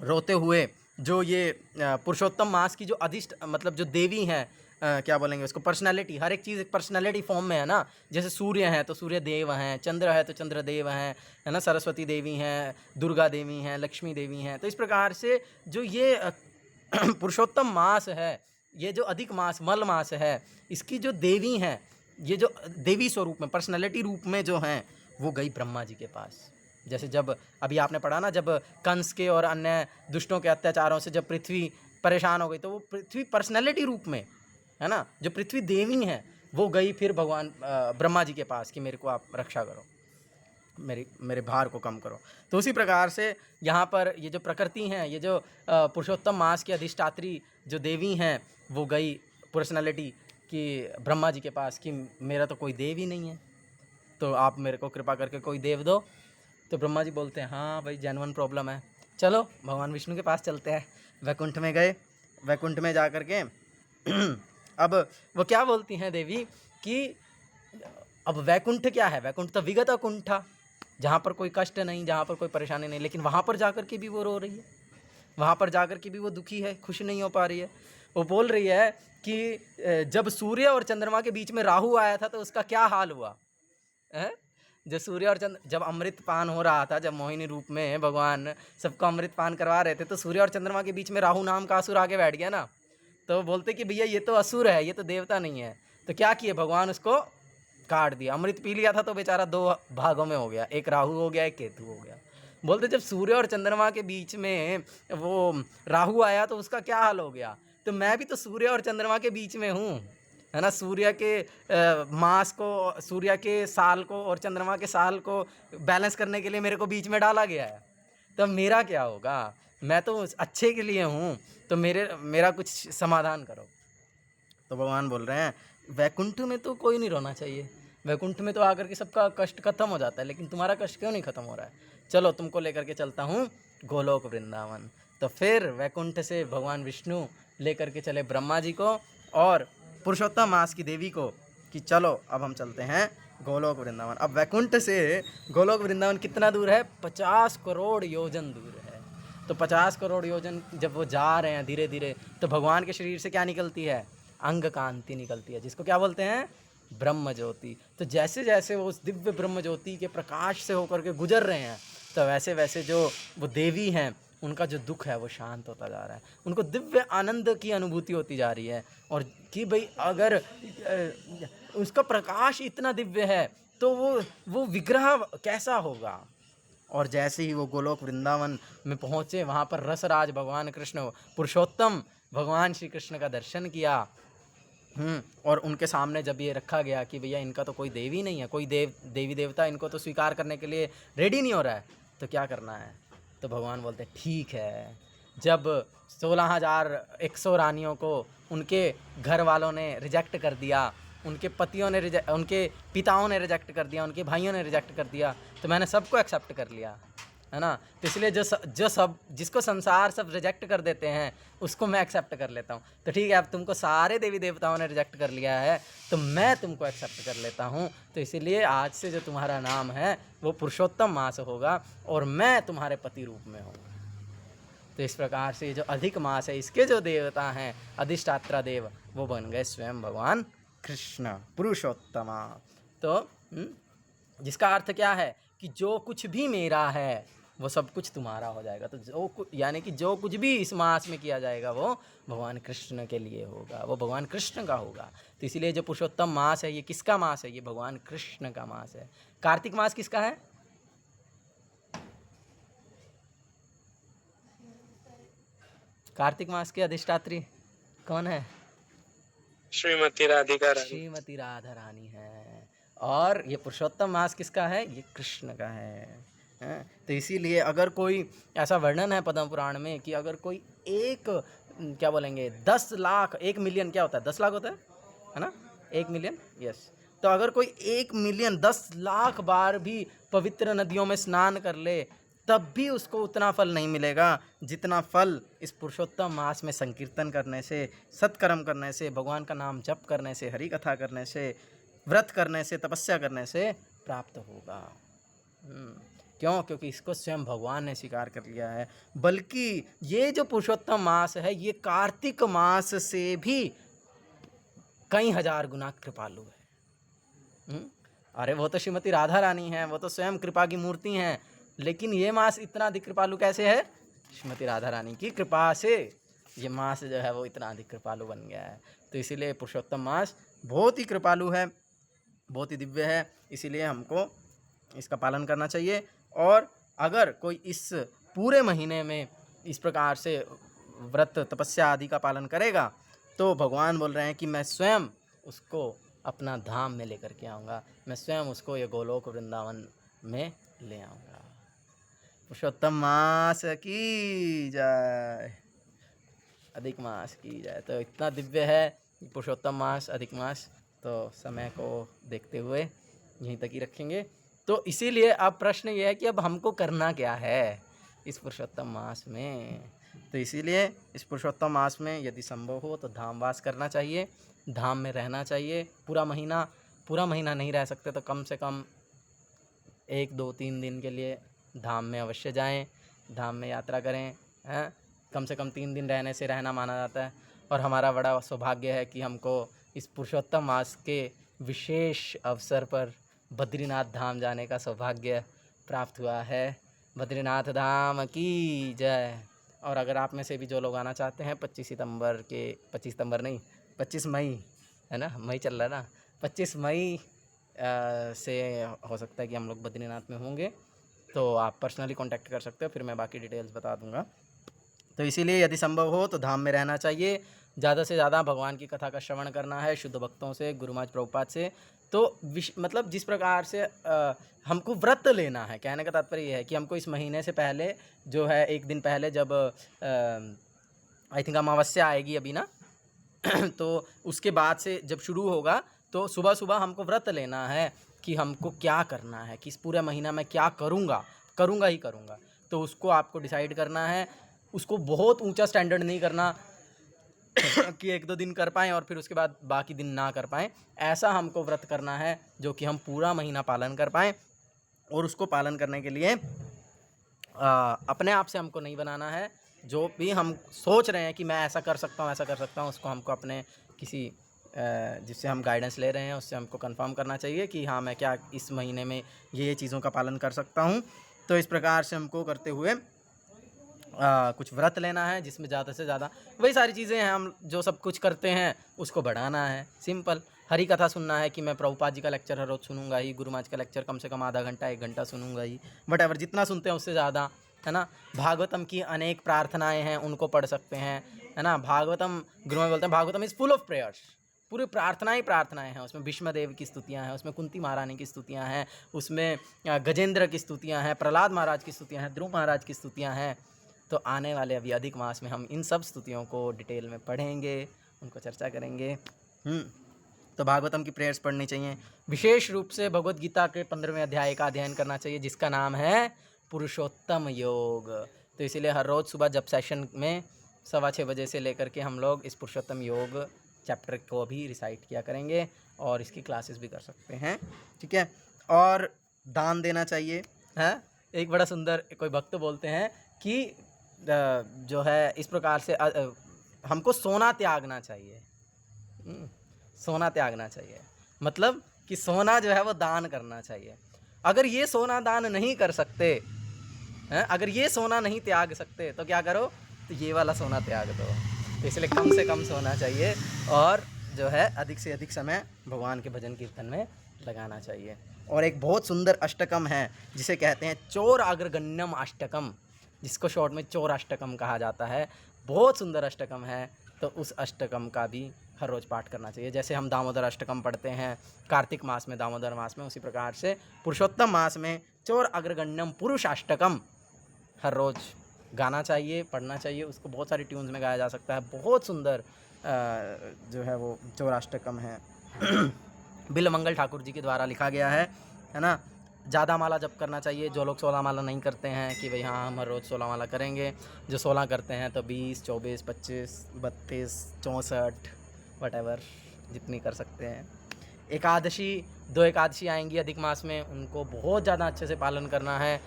रोते हुए जो ये पुरुषोत्तम मास की जो मतलब जो देवी हैं, क्या बोलेंगे उसको, पर्सनालिटी, हर एक चीज़ एक पर्सनालिटी फॉर्म में है ना। जैसे सूर्य हैं तो सूर्य देव हैं, चंद्र है तो चंद्र देव हैं, है ना, सरस्वती देवी हैं, दुर्गा देवी हैं, लक्ष्मी देवी हैं। तो इस प्रकार से जो ये पुरुषोत्तम मास है, ये जो अधिक मास, मल मास है, इसकी जो देवी हैं, ये जो देवी स्वरूप में, पर्सनालिटी रूप में जो हैं, वो गई ब्रह्मा जी के पास। जैसे जब अभी आपने पढ़ा ना, जब कंस के और अन्य दुष्टों के अत्याचारों से जब पृथ्वी परेशान हो गई, तो वो पृथ्वी पर्सनैलिटी रूप में, है ना, जो पृथ्वी देवी हैं, वो गई फिर भगवान ब्रह्मा जी के पास कि मेरे को आप रक्षा करो, मेरे भार को कम करो। तो उसी प्रकार से यहाँ पर ये जो प्रकृति हैं, ये जो पुरुषोत्तम मास की अधिष्ठात्री जो देवी हैं, वो गई पर्सनैलिटी कि ब्रह्मा जी के पास कि मेरा तो कोई देव ही नहीं है, तो आप मेरे को कृपा करके कोई देव दो। तो ब्रह्मा जी बोलते हैं हाँ भाई, जेन्युइन प्रॉब्लम है, चलो भगवान विष्णु के पास चलते हैं। वैकुंठ में गए, वैकुंठ में जा कर के अब वो क्या बोलती हैं देवी कि अब वैकुंठ क्या है, वैकुंठ तो विगत कुंठा, जहाँ पर कोई कष्ट नहीं, जहाँ पर कोई परेशानी नहीं, लेकिन वहाँ पर जा कर के भी वो रो रही है, वहाँ पर जा कर के भी वो दुखी है, खुश नहीं हो पा रही है। वो बोल रही है कि जब सूर्य और चंद्रमा के बीच में राहु आया था तो उसका क्या हाल हुआ है। जब सूर्य और चंद्र, जब अमृत पान हो रहा था, जब मोहिनी रूप में भगवान सबको अमृत पान करवा रहे थे, तो सूर्य और चंद्रमा के बीच में राहु नाम का असुर आके बैठ गया ना। तो बोलते कि भैया ये तो असुर है, ये तो देवता नहीं है। तो क्या किए भगवान, उसको काट दिया। अमृत पी लिया था तो बेचारा दो भागों में हो गया, एक राहु हो गया, एक केतु हो गया। बोलते जब सूर्य और चंद्रमा के बीच में वो राहु आया तो उसका क्या हाल हो गया। तो मैं भी तो सूर्य और चंद्रमा के बीच में हूँ, है ना। सूर्य के मास को, सूर्य के साल को और चंद्रमा के साल को बैलेंस करने के लिए मेरे को बीच में डाला गया है। तो मेरा क्या होगा, मैं तो अच्छे के लिए हूँ, तो मेरा कुछ समाधान करो। तो भगवान बोल रहे हैं वैकुंठ में तो कोई नहीं रोना चाहिए, वैकुंठ में तो आकर के सबका कष्ट खत्म हो जाता है, लेकिन तुम्हारा कष्ट क्यों नहीं खत्म हो रहा है। चलो तुमको लेकर के चलता हूँ गोलोक वृंदावन। तो फिर वैकुंठ से भगवान विष्णु लेकर के चले ब्रह्मा जी को और पुरुषोत्तम मास की देवी को कि चलो अब हम चलते हैं गोलोक वृंदावन। अब वैकुंठ से गोलोक वृंदावन कितना दूर है, 50 करोड़ योजन दूर है। तो 50 करोड़ योजन जब वो जा रहे हैं धीरे धीरे, तो भगवान के शरीर से क्या निकलती है, अंग कांति निकलती है, जिसको क्या बोलते हैं, ब्रह्म ज्योति। तो जैसे जैसे वो उस दिव्य ब्रह्म ज्योति के प्रकाश से होकर के गुजर रहे हैं, तो वैसे वैसे जो वो देवी हैं, उनका जो दुख है वो शांत होता जा रहा है, उनको दिव्य आनंद की अनुभूति होती जा रही है। और कि भाई अगर उसका प्रकाश इतना दिव्य है तो वो विग्रह कैसा होगा। और जैसे ही वो गोलोक वृंदावन में पहुँचे, वहाँ पर रसराज भगवान कृष्ण, पुरुषोत्तम भगवान श्री कृष्ण का दर्शन किया। और उनके सामने जब ये रखा गया कि भैया इनका तो कोई देवी नहीं है, कोई देवी देवता इनको तो स्वीकार करने के लिए रेडी नहीं हो रहा है, तो क्या करना है। तो भगवान बोलते हैं ठीक है। जब 16,100 रानियों को उनके घर वालों ने रिजेक्ट कर दिया, उनके पतियों ने उनके पिताओं ने रिजेक्ट कर दिया, उनके भाइयों ने रिजेक्ट कर दिया, तो मैंने सबको एक्सेप्ट कर लिया, है ना। तो इसलिए जो सब जिसको संसार सब रिजेक्ट कर देते हैं, उसको मैं एक्सेप्ट कर लेता हूँ। तो ठीक है, अब तुमको सारे देवी देवताओं ने रिजेक्ट कर लिया है, तो मैं तुमको एक्सेप्ट कर लेता हूँ। तो इसीलिए आज से जो तुम्हारा नाम है वो पुरुषोत्तम मास होगा, और मैं तुम्हारे पति रूप में हूँ। तो इस प्रकार से जो अधिक मास है, इसके जो देवता हैं अधिष्ठात्रा देव, वो बन गए स्वयं भगवान कृष्ण पुरुषोत्तमा। तो जिसका अर्थ क्या है कि जो कुछ भी मेरा है वो सब कुछ तुम्हारा हो जाएगा। तो यानी कि जो कुछ भी इस मास में किया जाएगा वो भगवान कृष्ण के लिए होगा, वो भगवान कृष्ण का होगा। तो इसीलिए जो पुरुषोत्तम मास है, ये किसका मास है, ये भगवान कृष्ण का मास है। कार्तिक मास किसका है, कार्तिक मास के अधिष्ठात्री कौन है, श्रीमती राधिका रानी, श्रीमती राधा रानी है। और ये पुरुषोत्तम मास किसका है, ये कृष्ण का है। तो इसीलिए अगर कोई ऐसा वर्णन है पद्म पुराण में कि अगर कोई एक क्या बोलेंगे 10 लाख 1 मिलियन क्या होता है 10 लाख होता है ना 1 मिलियन यस। तो अगर कोई 1 मिलियन 10 लाख बार भी पवित्र नदियों में स्नान कर ले तब भी उसको उतना फल नहीं मिलेगा जितना फल इस पुरुषोत्तम मास में संकीर्तन करने से, सत्कर्म करने से, भगवान का नाम जप करने से, हरि कथा करने से, व्रत करने से, तपस्या करने से प्राप्त होगा। क्यों? क्योंकि इसको स्वयं भगवान ने स्वीकार कर लिया है। बल्कि ये जो पुरुषोत्तम मास है ये कार्तिक मास से भी कई हजार गुना कृपालु है। अरे वो तो श्रीमती राधा रानी है, वो तो स्वयं कृपा की मूर्ति हैं, लेकिन ये मास इतना अधिक कृपालु कैसे है? श्रीमती राधा रानी की कृपा से ये मास जो है वो इतना अधिक कृपालु बन गया है। तो इसीलिए पुरुषोत्तम मास बहुत ही कृपालु है, बहुत ही दिव्य है, इसीलिए हमको इसका पालन करना चाहिए। और अगर कोई इस पूरे महीने में इस प्रकार से व्रत तपस्या आदि का पालन करेगा तो भगवान बोल रहे हैं कि मैं स्वयं उसको अपना धाम में लेकर के आऊँगा, मैं स्वयं उसको ये गोलोक वृंदावन में ले आऊँगा। पुरुषोत्तम मास की जय, अधिक मास की जय। तो इतना दिव्य है पुरुषोत्तम मास, अधिक मास। तो समय को देखते हुए यहीं तक ही रखेंगे। तो इसीलिए अब प्रश्न ये है कि अब हमको करना क्या है इस पुरुषोत्तम मास में। तो इसीलिए इस पुरुषोत्तम मास में यदि संभव हो तो धामवास करना चाहिए, धाम में रहना चाहिए पूरा महीना नहीं रह सकते तो कम से कम 1, 2, 3 दिन के लिए धाम में अवश्य जाएं, धाम में यात्रा करें। कम से कम 3 दिन रहने से रहना माना जाता है। और हमारा बड़ा सौभाग्य है कि हमको इस पुरुषोत्तम मास के विशेष अवसर पर बद्रीनाथ धाम जाने का सौभाग्य प्राप्त हुआ है। बद्रीनाथ धाम की जय। और अगर आप में से भी जो लोग आना चाहते हैं 25 मई है ना, मई चल रहा है ना, 25 मई से हो सकता है कि हम लोग बद्रीनाथ में होंगे। तो आप पर्सनली कांटेक्ट कर सकते हो, फिर मैं बाकी डिटेल्स बता दूंगा। तो इसीलिए यदि संभव हो तो धाम में रहना चाहिए, ज़्यादा से ज़्यादा भगवान की कथा का श्रवण करना है शुद्ध भक्तों से, गुरु महाराज प्रभुपाद से। तो मतलब जिस प्रकार से हमको व्रत लेना है, कहने का तात्पर्य ये है कि हमको इस महीने से पहले जो है 1 दिन पहले जब आई थिंक अमावस्या आएगी अभी ना तो उसके बाद से जब शुरू होगा तो सुबह सुबह हमको व्रत लेना है कि हमको क्या करना है, कि इस पूरे महीना में क्या करूँगा ही करूँगा। तो उसको आपको डिसाइड करना है। उसको बहुत ऊंचा स्टैंडर्ड नहीं करना कि 1-2 दिन कर पाएँ और फिर उसके बाद बाकी दिन ना कर पाएँ। ऐसा हमको व्रत करना है जो कि हम पूरा महीना पालन कर पाएँ। और उसको पालन करने के लिए अपने आप से हमको नहीं बनाना है। जो भी हम सोच रहे हैं कि मैं ऐसा कर सकता हूँ, उसको हमको अपने किसी जिससे हम गाइडेंस ले रहे हैं उससे हमको कंफर्म करना चाहिए कि हाँ मैं क्या इस महीने में ये चीज़ों का पालन कर सकता हूँ। तो इस प्रकार से हमको करते हुए कुछ व्रत लेना है जिसमें ज़्यादा से ज़्यादा वही सारी चीज़ें हैं, हम जो सब कुछ करते हैं उसको बढ़ाना है। सिंपल हरी कथा सुनना है कि मैं प्रभुपाद जी का लेक्चर हर रोज़ सुनूंगा ही, गुरु महाराज का लेक्चर कम से कम आधा घंटा 1 घंटा सुनूंगा ही, वट जितना सुनते हैं उससे ज़्यादा, है ना। भागवतम की अनेक प्रार्थनाएं हैं उनको पढ़ सकते हैं, है ना। भागवतम गुरु महाराज बोलते हैं Bhagavatam is full of prayers, पूरी प्रार्थनाएं हैं उसमें। भीष्मदेव की स्तुतियाँ हैं उसमें, कुंती महारानी की स्तुतियाँ हैं उसमें, गजेंद्र की स्तुतियाँ हैं, प्रहलाद महाराज की स्तुतियाँ हैं, ध्रुव महाराज की स्तुतियाँ हैं। तो आने वाले अभी अधिक मास में हम इन सब स्तुतियों को डिटेल में पढ़ेंगे, उनको चर्चा करेंगे। तो भागवतम की प्रेयर्स पढ़नी चाहिए। विशेष रूप से भगवद गीता के 15वें अध्याय का अध्ययन करना चाहिए जिसका नाम है पुरुषोत्तम योग। तो इसीलिए हर रोज़ सुबह जब सेशन में 6:15 बजे से लेकर के हम लोग इस पुरुषोत्तम योग चैप्टर को भी रिसाइट किया करेंगे और इसकी क्लासेस भी कर सकते हैं, ठीक है। और दान देना चाहिए, है। एक बड़ा सुंदर कोई भक्त बोलते हैं कि जो है इस प्रकार से हमको सोना त्यागना चाहिए, सोना त्यागना चाहिए, मतलब कि सोना जो है वो दान करना चाहिए। अगर ये सोना दान नहीं कर सकते हैं, अगर ये सोना नहीं त्याग सकते तो क्या करो, तो ये वाला सोना त्याग दो। तो इसलिए कम से कम सोना चाहिए और जो है अधिक से अधिक समय भगवान के भजन कीर्तन में लगाना चाहिए। और एक बहुत सुंदर अष्टकम है जिसे कहते हैं चोर अग्रगण्यम अष्टकम, जिसको शॉर्ट में चोर अष्टकम कहा जाता है। बहुत सुंदर अष्टकम है, तो उस अष्टकम का भी हर रोज़ पाठ करना चाहिए। जैसे हम दामोदर अष्टकम पढ़ते हैं कार्तिक मास में, दामोदर मास में, उसी प्रकार से पुरुषोत्तम मास में चोर अग्रगण्यम पुरुष अष्टकम हर रोज़ गाना चाहिए, पढ़ना चाहिए, उसको बहुत सारी ट्यून्स में गाया जा सकता है। बहुत सुंदर जो है वो चौराष्टकम है बिल्वमंगल ठाकुर जी के द्वारा लिखा गया है ना। ज़्यादा माला जप करना चाहिए। जो लोग 16 माला नहीं करते हैं कि भाई हाँ हम हर रोज़ 16 माला करेंगे, जो 16 करते हैं तो 20, 24, 25, 32, 64 वटेवर जितनी कर सकते हैं। एकादशी, 2 एकादशी आएंगी अधिक मास में, उनको बहुत ज़्यादा अच्छे से पालन करना है।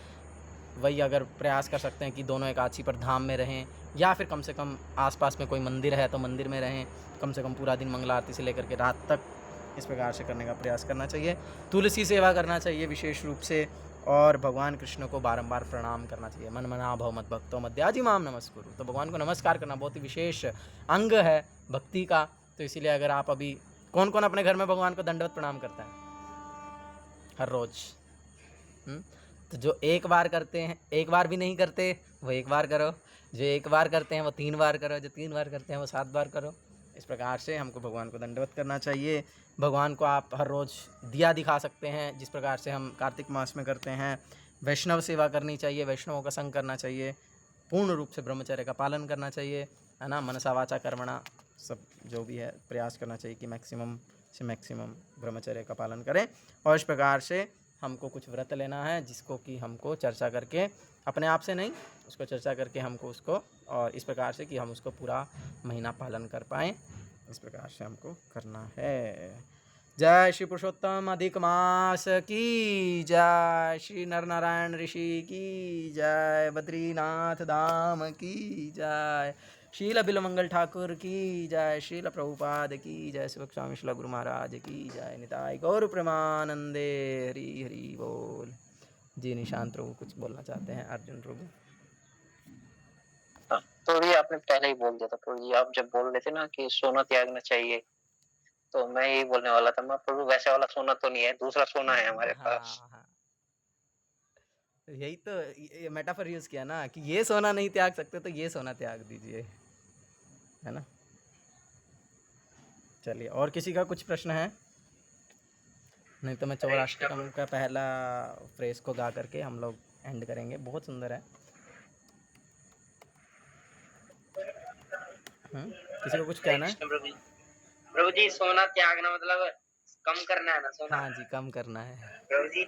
वही अगर प्रयास कर सकते हैं कि दोनों एकादशी पर धाम में रहें, या फिर कम से कम आसपास में कोई मंदिर है तो मंदिर में रहें, कम से कम पूरा दिन मंगला आरती से लेकर के रात तक इस प्रकार से करने का प्रयास करना चाहिए। तुलसी सेवा करना चाहिए विशेष रूप से, और भगवान कृष्ण को बारंबार प्रणाम करना चाहिए। मन मना भव मत भक्तो मध्याजी माम नमस्कुरु। तो भगवान को नमस्कार करना बहुत ही विशेष अंग है भक्ति का। तो इसीलिए अगर आप अभी, कौन कौन अपने घर में भगवान को दंडवत प्रणाम करता है हर रोज़? तो जो एक बार करते हैं, एक बार भी नहीं करते वो एक बार करो, जो एक बार करते हैं वो 3 बार करो, जो 3 बार करते हैं वो 7 बार करो। इस प्रकार से हमको भगवान को दंडवत करना चाहिए। भगवान को आप हर रोज़ दिया दिखा सकते हैं, जिस प्रकार से हम कार्तिक मास में करते हैं। वैष्णव सेवा करनी चाहिए, वैष्णवों का संग करना चाहिए, पूर्ण रूप से ब्रह्मचर्य का पालन करना चाहिए, है ना। मनसा वाचा कर्मणा सब जो भी है प्रयास करना चाहिए कि मैक्सिमम से मैक्सिमम ब्रह्मचर्य का पालन करें। और इस प्रकार से हमको कुछ व्रत लेना है, जिसको कि हमको चर्चा करके, अपने आप से नहीं, उसको चर्चा करके हमको उसको, और इस प्रकार से कि हम उसको पूरा महीना पालन कर पाएँ, इस प्रकार से हमको करना है। जय श्री पुरुषोत्तम अधिक मास की जय, श्री नर नारायण ऋषि की जय, बद्रीनाथ धाम की जय, शील बिल्वमंगल ठाकुर की जय, शील प्रभुपाद की जय, शिव स्वामी श्रील गुरु महाराज की जय, निताय गौर प्रेमानंदे, हरि हरि बोल। जी निशांत प्रभु कुछ बोलना चाहते हैं? अर्जुन प्रभु। तो ये आपने पहले ही बोल दिया था प्रभु जी, आप जब बोल रहे थे ना कि सोना त्यागना चाहिए, तो मैं यही बोलने वाला था, मैं प्रभु वैसे वाला सोना तो नहीं है, दूसरा सोना है हमारे पास। हाँ, यही तो ये मेटाफर यूज किया ना कि ये सोना नहीं त्याग सकते तो ये सोना त्याग दीजिए, है ना। चलिए, और किसी का कुछ प्रश्न है? नहीं तो मैं चौराष्टकम का पहला फ्रेज को गा करके हम लोग एंड करेंगे। बहुत सुंदर है। किसी को कुछ कहना है? प्रभु जी सोना त्यागना मतलब कम करना है ना सोना? हाँ जी, कम करना है प्रभु जी,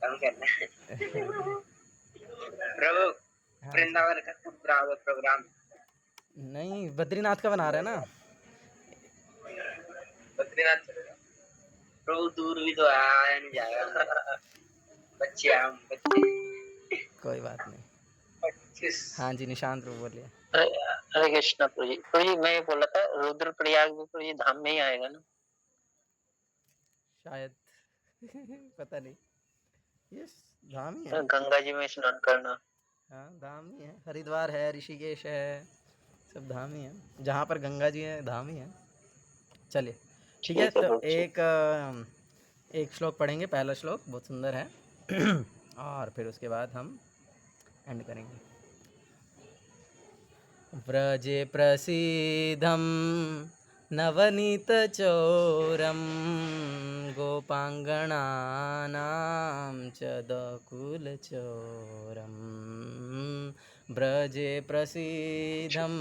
कम करना है प्रभु। हाँ वृंदावन का प्रोग्राम नहीं, बद्रीनाथ का बना रहे हैं ना। बद्रीनाथ प्रभु, दूर भी तो आया नहीं जाएगा बच्चे हम बच्चे, कोई बात नहीं। 25। हाँ जी निशांत प्रभु बोलिए। हरे कृष्णा प्रभु जी। प्रभु जी मैं ये बोला था, रुद्रप्रयाग भी प्रभु जी धाम में ही आएगा ना? शायद पता नहीं, यस धाम ही है। गंगा जी में स्नान करना, हाँ धाम ही है। हरिद्वार है, ऋषिकेश है, सब धाम ही है। जहाँ पर गंगा जी है धाम ही है। चलिए ठीक है, तो एक श्लोक पढ़ेंगे, पहला श्लोक बहुत सुंदर है और फिर उसके बाद हम एंड करेंगे। व्रजे प्रसीदं नवनीतचोरं गोपाङ्गनानां च दकुलचोरं। व्रजे प्रसीदं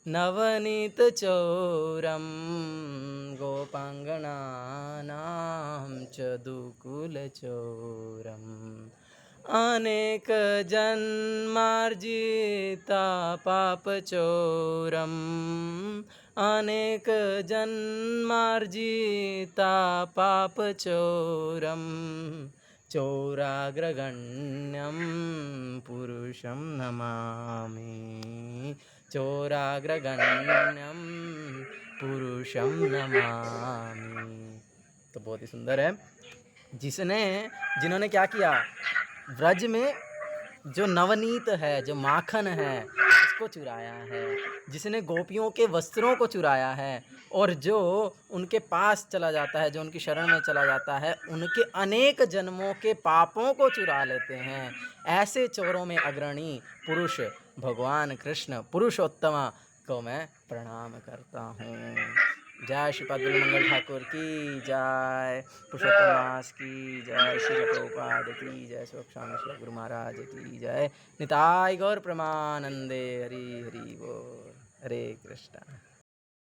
नवनीतचोरं गोपाङ्गनानां च दुकुलचोरम्। अनेक जन्मार्जिता पापचोरम्, अनेक जन्मार्जिता पापचोरम्, चोराग्रगण्यं पुरुषं नमामि, चोराग्रगण्यं पुरुषं नमामि। तो बहुत ही सुंदर है। जिन्होंने क्या किया, व्रज में जो नवनीत है, जो माखन है, उसको चुराया है, जिसने गोपियों के वस्त्रों को चुराया है, और जो उनके पास चला जाता है, जो उनकी शरण में चला जाता है, उनके अनेक जन्मों के पापों को चुरा लेते हैं। ऐसे चोरों में अग्रणी पुरुष भगवान कृष्ण पुरुषोत्तमा को मैं प्रणाम करता हूँ। जय श्रीपाद मंगल ठाकुर की जय, पुरुषोत्तम दास की जय, श्री प्रभुपाद की जय, स्वामी श्री गुरु महाराज की जय, निताय गौर प्रमानंदे, हरि हरि बोल, हरे कृष्णा।